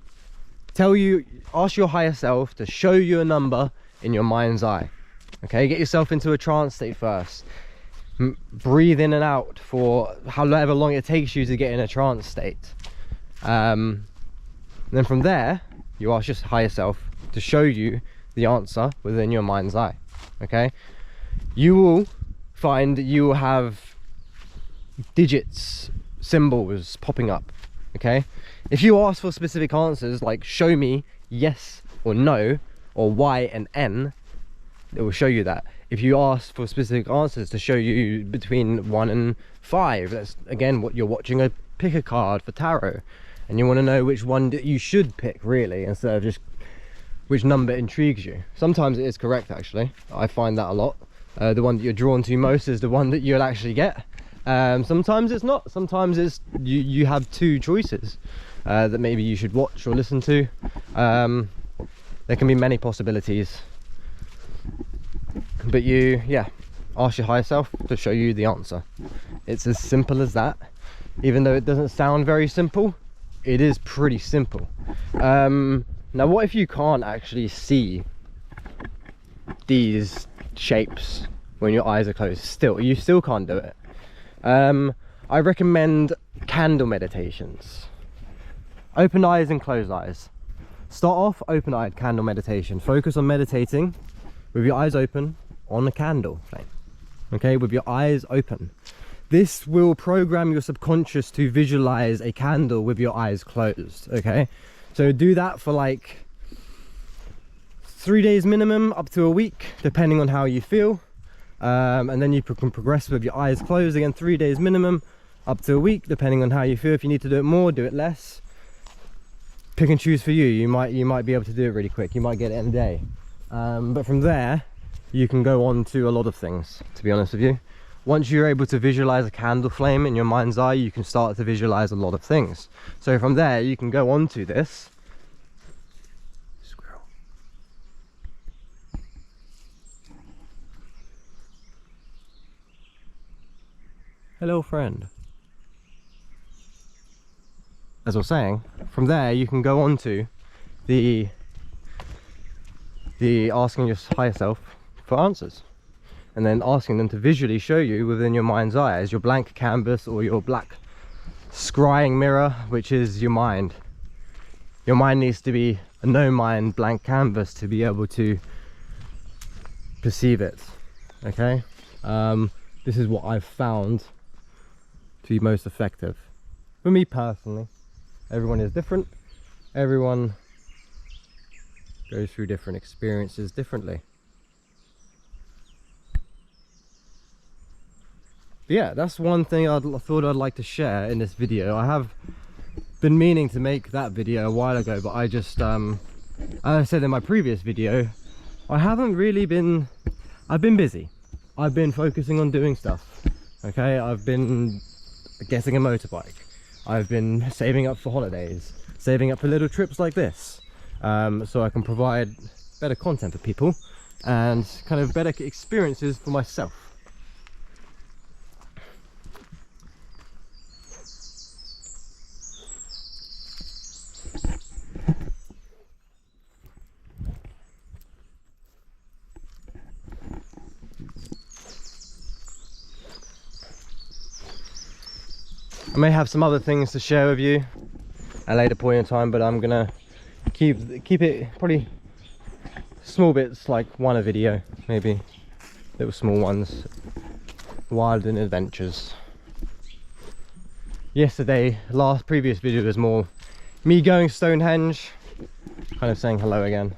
Ask your higher self to show you a number in your mind's eye. Okay, get yourself into a trance state first. Breathe in and out for however long it takes you to get in a trance state. Then from there, you ask your higher self to show you the answer within your mind's eye. Okay, you will find that you will have digits, symbols popping up. Okay, if you ask for specific answers like show me yes or no, or Y and N, it will show you that. If you ask for specific answers to show you between 1 and 5, that's again what you're watching a pick a card for tarot, and you want to know which one that you should pick, really, instead of just which number intrigues you. Sometimes it is correct, actually. I find that a lot. The one that you're drawn to most is the one that you'll actually get. Sometimes it's not. Sometimes it's you have two choices that maybe you should watch or listen to. There can be many possibilities, but yeah, ask your higher self to show you the answer. It's as simple as that. Even though it doesn't sound very simple, it is pretty simple. Now what if you can't actually see these shapes when your eyes are closed? You still can't do it. I recommend candle meditations. Open eyes and closed eyes. Start off open-eyed candle meditation. Focus on meditating with your eyes open on a candle flame. Okay, with your eyes open. This will program your subconscious to visualize a candle with your eyes closed. Okay, so do that for like 3 days minimum, up to a week, depending on how you feel. And then you can progress with your eyes closed again, 3 days minimum, up to a week, depending on how you feel. If you need to do it more, do it less. Pick and choose for you. You might be able to do it really quick. You might get it in a day. But from there, you can go on to a lot of things, to be honest with you. Once you're able to visualize a candle flame in your mind's eye, you can start to visualize a lot of things. So from there, you can go on to this. Squirrel. Hello, friend. As I was saying, from there you can go on to the asking your higher self for answers, and then asking them to visually show you within your mind's eye as your blank canvas or your black scrying mirror, which is your mind. Your mind needs to be a no mind blank canvas to be able to perceive it. Okay, this is what I've found to be most effective for me personally. Everyone is different. Everyone goes through different experiences differently. But yeah, that's one thing I thought I'd like to share in this video. I have been meaning to make that video a while ago, but I just, as I said in my previous video, I haven't really been, I've been busy. I've been focusing on doing stuff. Okay, I've been getting a motorbike. I've been saving up for holidays, saving up for little trips like this, so I can provide better content for people and kind of better experiences for myself. I may have some other things to share with you at a later point in time, but I'm gonna keep it probably small bits, like one a video, maybe little small ones, wild and adventures. Previous video was more me going Stonehenge, kind of saying hello again.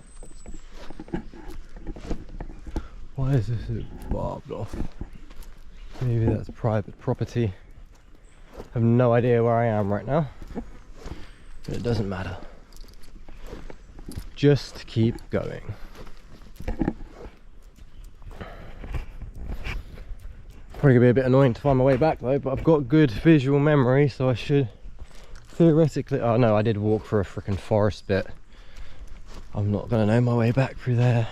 Why is this barbed off? Maybe that's private property. I have no idea where I am right now, but it doesn't matter. Just keep going. Probably gonna be a bit annoying to find my way back though, but I've got good visual memory, so I should theoretically... Oh no, I did walk for a freaking forest bit. I'm not gonna know my way back through there.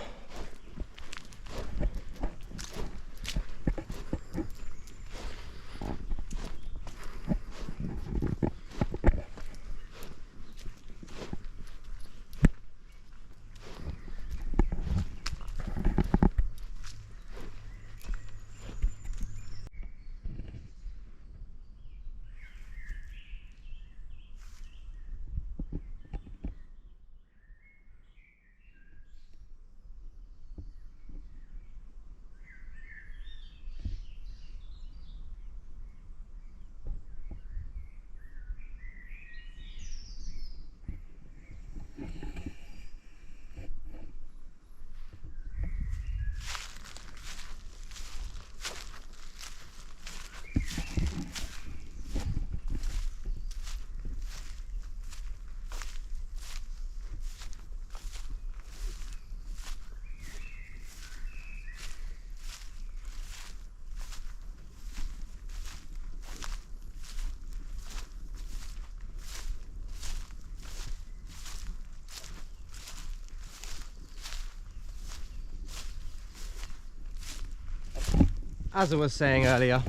as I was saying earlier,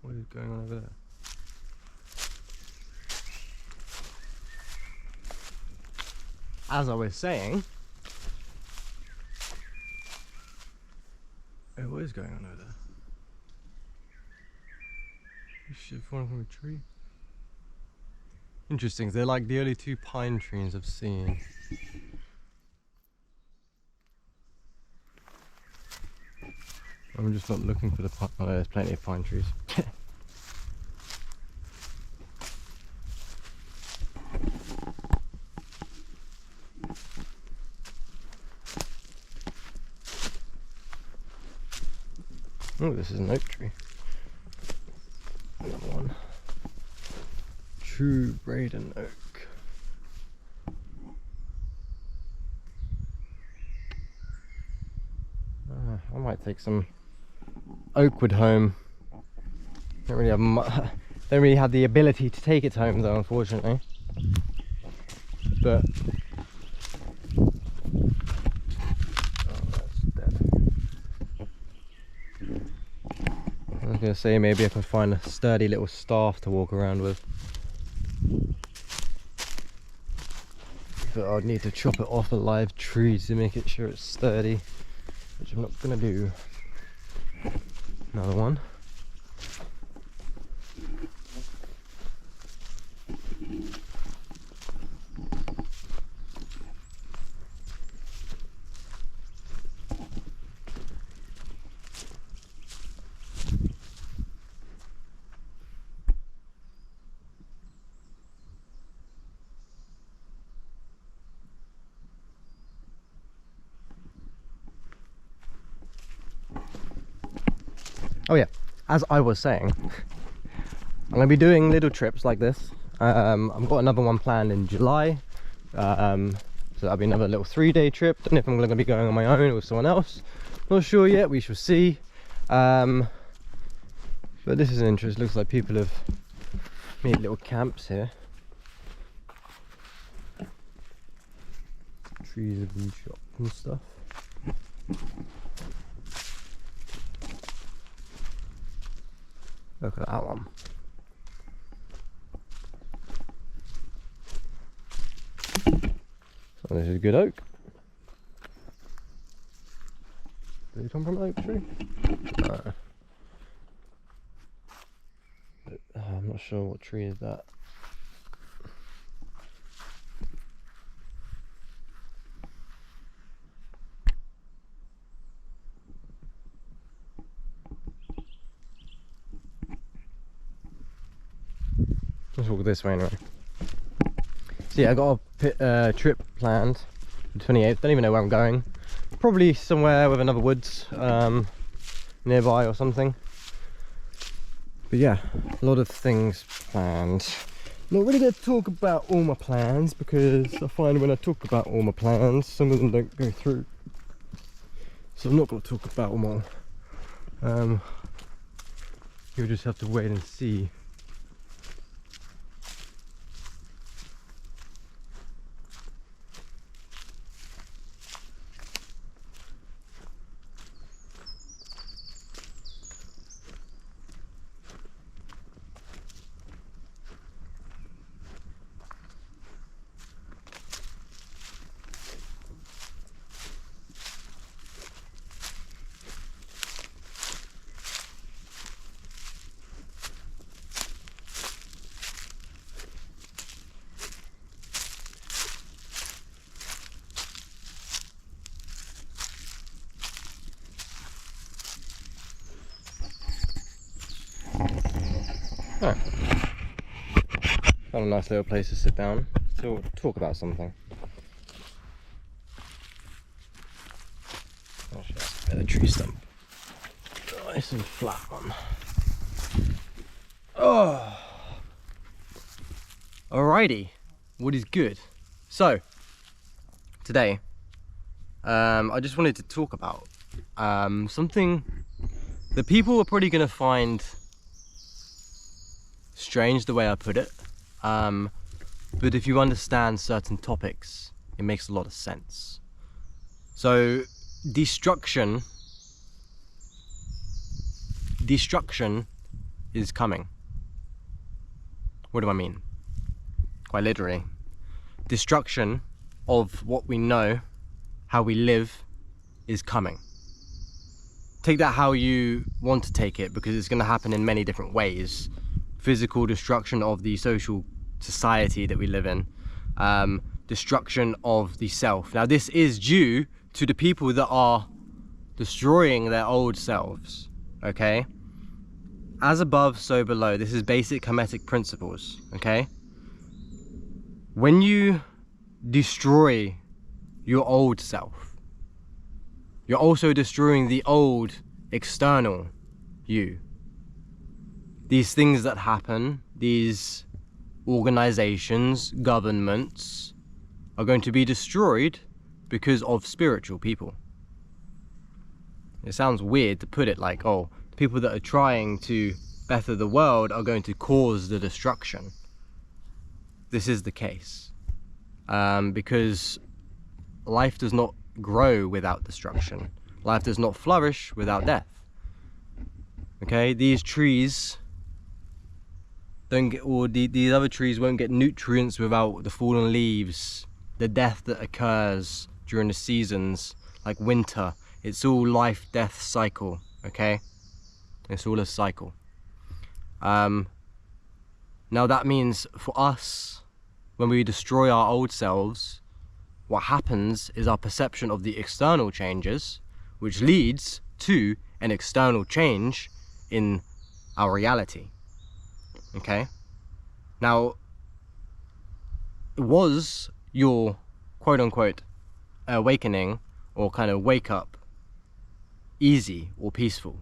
what is going on over there? As I was saying, oh, what is going on over there? This shit falling from a tree. Interesting, they're like the only two pine trees I've seen. I'm just not looking for the pine. Oh, there's plenty of pine trees. Oh, this is an oak tree. Another one. True Braden oak. I might take some oakwood home. Don't really have the ability to take it home though, unfortunately. But I was going to say maybe I can find a sturdy little staff to walk around with. But I'd need to chop it off a live tree to make it sure it's sturdy, which I'm not going to do. Another one. Oh yeah, as I was saying, I'm going to be doing little trips like this. I've got another one planned in July, so that'll be another little 3-day trip. Don't know if I'm going to be going on my own or with someone else, not sure yet, we shall see. But this is interesting, looks like people have made little camps here. Trees have been chopped and stuff. Look at that one. So this is good oak. Did it come from an oak tree? No. I'm not sure what tree is that. Let's walk this way anyway. So yeah, I got a trip planned the 28th. Don't even know where I'm going. Probably somewhere with another woods nearby or something. But yeah, a lot of things planned. Not really going to talk about all my plans because I find when I talk about all my plans, some of them don't go through. So I'm not going to talk about them all. You'll just have to wait and see. Oh. Found a nice little place to sit down to talk about something. Actually, that's a better tree stump. Nice and flat one. Oh. Alrighty, what is good? So, today, I just wanted to talk about something that people are probably going to find strange the way I put it, but if you understand certain topics, it makes a lot of sense. So destruction is coming. What do I mean? Quite literally, destruction of what we know, how we live, is coming. Take that how you want to take it, because it's going to happen in many different ways. Physical destruction of the social society that we live in, destruction of the self. Now this is due to the people that are destroying their old selves, okay? As above, so below. This is basic Hermetic principles, okay? When you destroy your old self, you're also destroying the old external you. These things that happen, these organizations, governments, are going to be destroyed because of spiritual people. It sounds weird to put it like, oh, the people that are trying to better the world are going to cause the destruction. This is the case. Because life does not grow without destruction. Life does not flourish without death. Okay, these trees don't get, or these other trees won't get nutrients without the fallen leaves, the death that occurs during the seasons, like winter. It's all life-death cycle, okay? It's all a cycle. Now that means for us, when we destroy our old selves, what happens is our perception of the external changes, which leads to an external change in our reality. Okay? Now, was your quote-unquote awakening or kind of wake up easy or peaceful?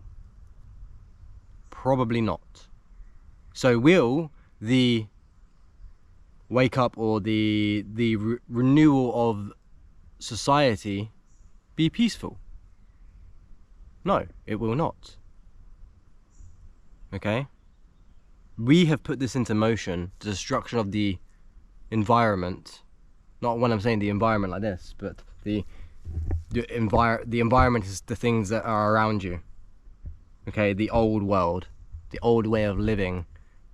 Probably not. So will the wake up or the renewal of society be peaceful? No, it will not. Okay? We have put this into motion, the destruction of the environment. Not when I'm saying the environment like this, but the environment is the things that are around you. Okay, the old world, the old way of living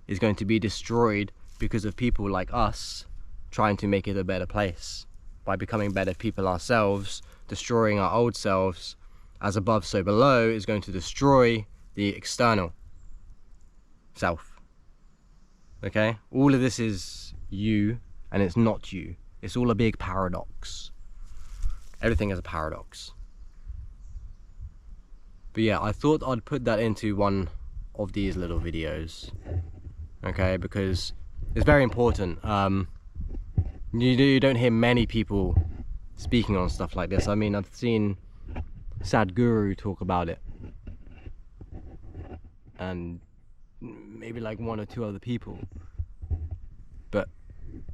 is going to be destroyed because of people like us trying to make it a better place. By becoming better people ourselves, destroying our old selves, as above so below, is going to destroy the external self. Okay? All of this is you, and it's not you. It's all a big paradox. Everything is a paradox. But yeah, I thought I'd put that into one of these little videos. Okay? Because it's very important. You don't hear many people speaking on stuff like this. I mean, I've seen Sadhguru talk about it. And maybe like one or two other people, but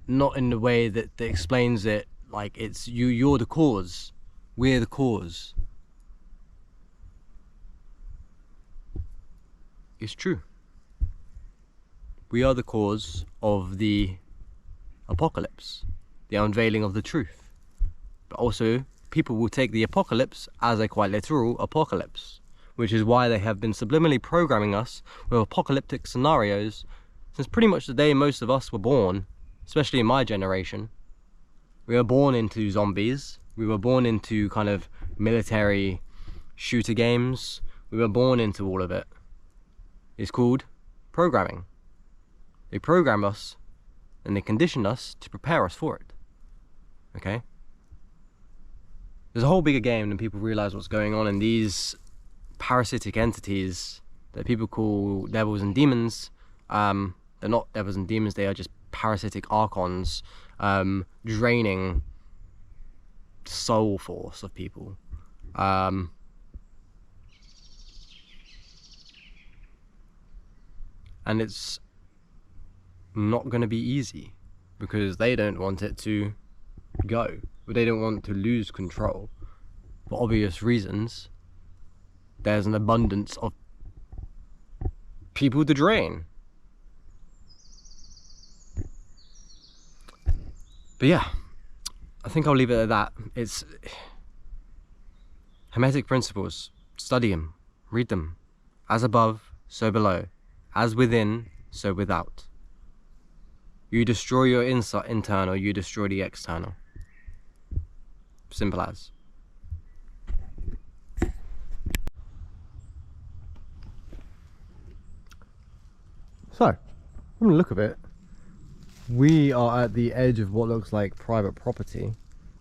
not in the way that explains it like it's you're the cause, we're the cause. It's true. We are the cause of the apocalypse, the unveiling of the truth. But also, people will take the apocalypse as a quite literal apocalypse, which is why they have been subliminally programming us with apocalyptic scenarios since pretty much the day most of us were born, especially in my generation. We were born into zombies, we were born into kind of military shooter games, we were born into all of it. It's called programming. They program us and they condition us to prepare us for it. Okay? There's a whole bigger game than people realize what's going on in these parasitic entities that people call devils and demons. They're not devils and demons, they are just parasitic archons draining soul force of people. And it's not going to be easy because they don't want it to go. They don't want to lose control for obvious reasons. There's an abundance of people to drain. But yeah, I think I'll leave it at that. It's Hermetic principles. Study them, read them. As above, so below. As within, so without. You destroy your internal, you destroy the external. Simple as. So, from the look of it, we are at the edge of what looks like private property.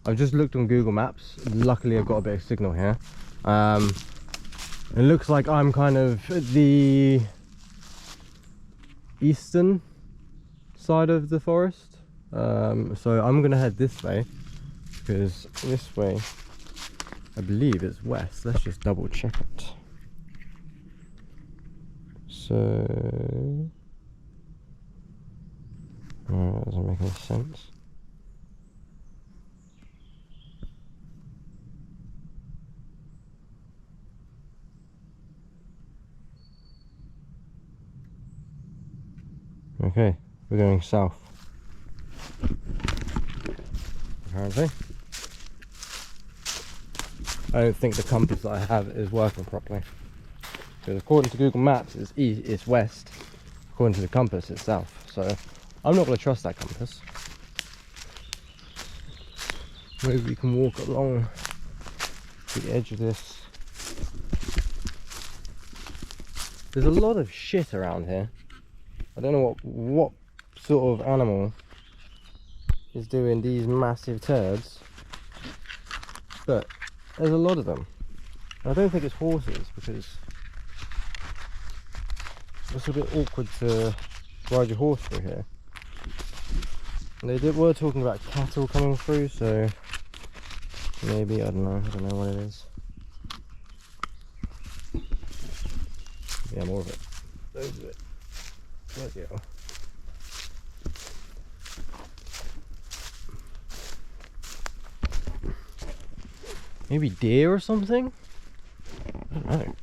I've just looked on Google Maps. Luckily I've got a bit of signal here. It looks like I'm kind of at the eastern side of the forest. So I'm gonna head this way, because this way I believe it's west. Let's just double check it. So that doesn't make any sense. Okay, we're going south. Apparently. I don't think the compass that I have is working properly. Because according to Google Maps it's east, it's west. According to the compass it's south. So I'm not going to trust that compass. Maybe we can walk along the edge of this. There's a lot of shit around here. I don't know what sort of animal is doing these massive turds, but there's a lot of them. I don't think it's horses, because it's a bit awkward to ride your horse through here. And they were talking about cattle coming through, so maybe, I don't know what it is. Yeah, more of it. Those of it. Bloody hell. Maybe deer or something? I don't know.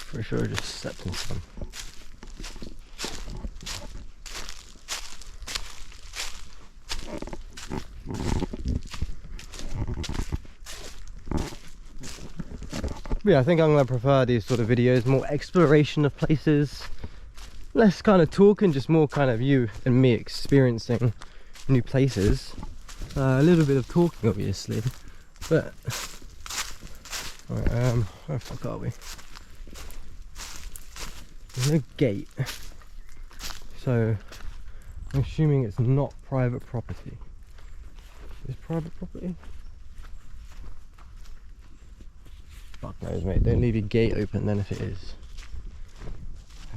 For sure, just stepped in some. Yeah, I think I'm going to prefer these sort of videos, more exploration of places, less kind of talking, just more kind of you and me experiencing new places. A little bit of talking obviously, but right, where the fuck are we? There's no gate, so I'm assuming it's not private property. Is it private property? Fuck knows, mate. Don't leave your gate open then if it is.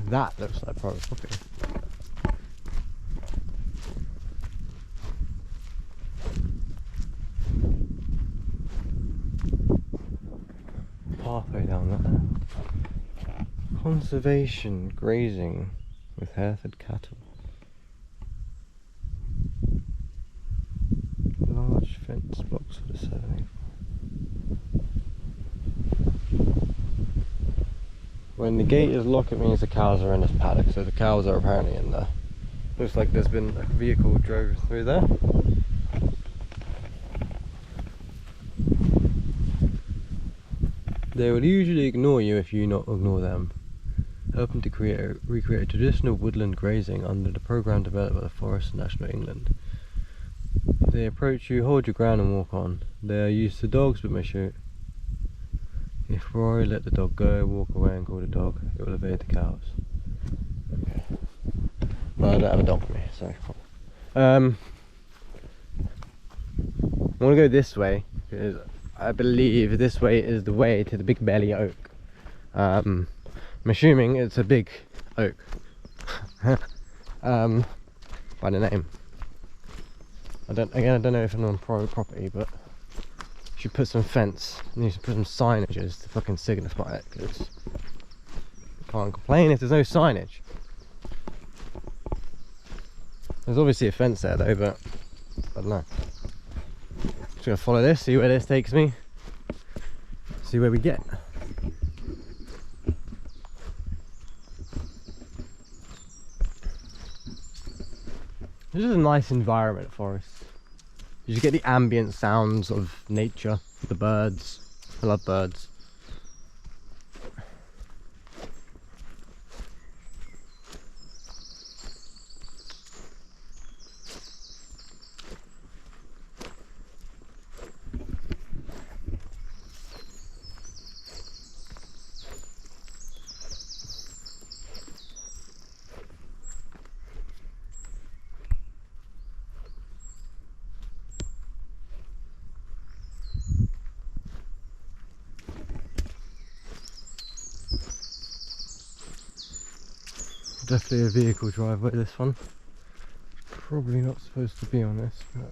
That looks like private property. Pathway down there. Conservation grazing with Hereford cattle. Large fence box for the Savernake. When the gate is locked, it means the cows are in this paddock, so the cows are apparently in there. Looks like there's been a vehicle drove through there. They will usually ignore you if you not ignore them. Helping to recreate a traditional woodland grazing under the programme developed by the Forest National England. If they approach you, hold your ground and walk on. They are used to dogs but may shoot. If Rory let the dog go, walk away and call the dog, it will evade the cows. Okay. Well, I don't have a dog with me, so I want to go this way, because I believe this way is the way to the Big Belly Oak. I'm assuming it's a big oak. By the name. I don't know if I'm on private property, but should put some fence, and you should put some signages to fucking signify it, because you can't complain if there's no signage. There's obviously a fence there though, but I don't know. Just gonna follow this, see where this takes me, see where we get. This is a nice environment for us. You just get the ambient sounds of nature, the birds. I love birds. Definitely a vehicle driveway, this one. Probably not supposed to be on this, but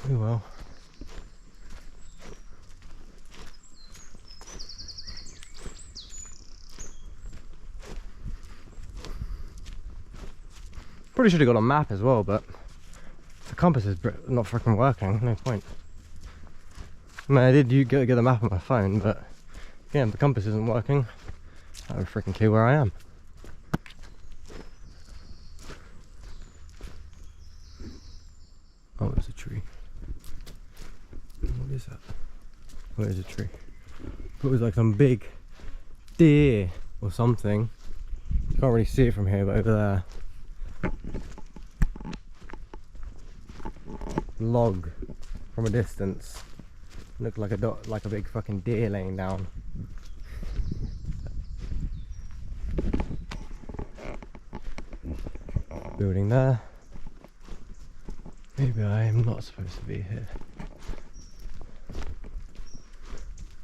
oh well. Probably should have got a map as well, but the compass is not freaking working, no point. I mean, I did get a map on my phone, but yeah, the compass isn't working. I have a freaking clue where I am. Oh, there's a tree. What is that? Where is a tree? It was like some big deer or something. You can't really see it from here, but over there. Log from a distance. Looked like like a big fucking deer laying down. Building there. Maybe I am not supposed to be here.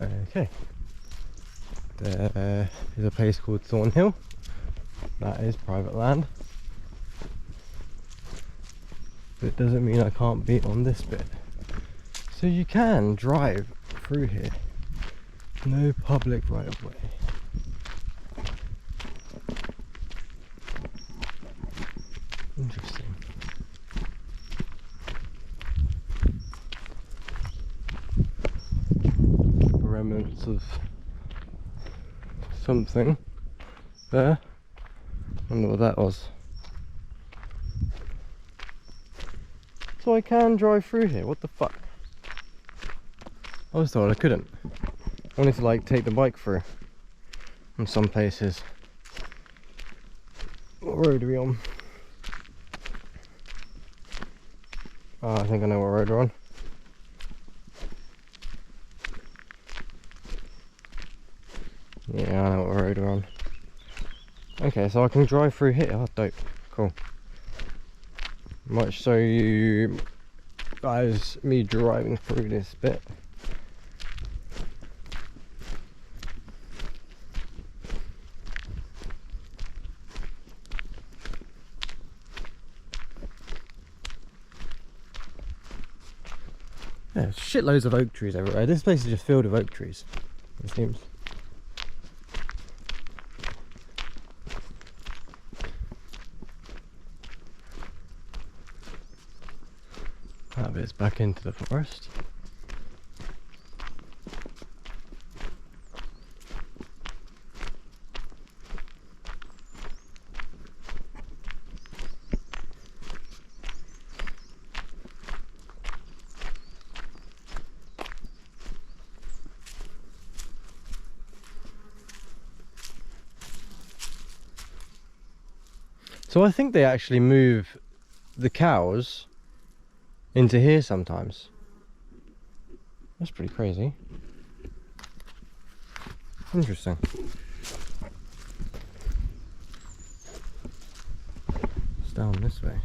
Okay. There is a place called Thornhill. That is private land. But it doesn't mean I can't be on this bit. So you can drive through here. No public right of way. Interesting. Remnants of something there. Wonder what that was. So I can drive through here. What the fuck? I always thought I couldn't. I wanted to like take the bike through in some places. What road are we on? Oh, I think I know what road we're on. Yeah, I know what road we're on. Okay, so I can drive through here. Oh, dope. Cool. Might show you guys me driving through this bit. Yeah, there's shitloads of oak trees everywhere. This place is just filled with oak trees, it seems. That bit's back into the forest. So I think they actually move the cows into here sometimes. That's pretty crazy. Interesting. It's down this way.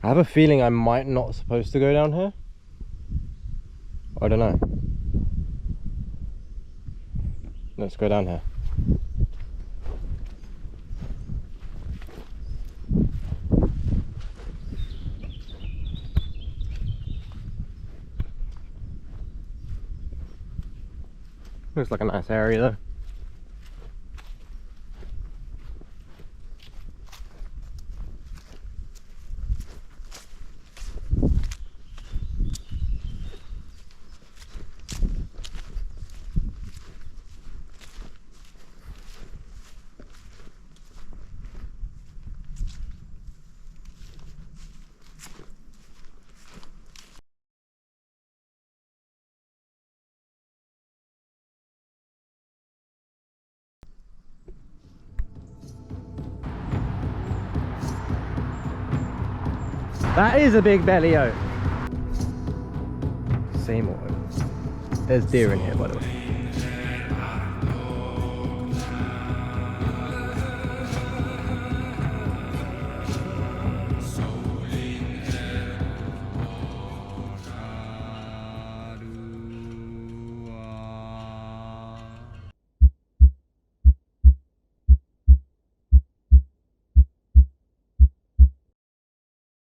I have a feeling I might not supposed to go down here. I don't know. Let's go down here. Looks like a nice area though. That is a big belly oak. Same auto. There's deer in here, by the way.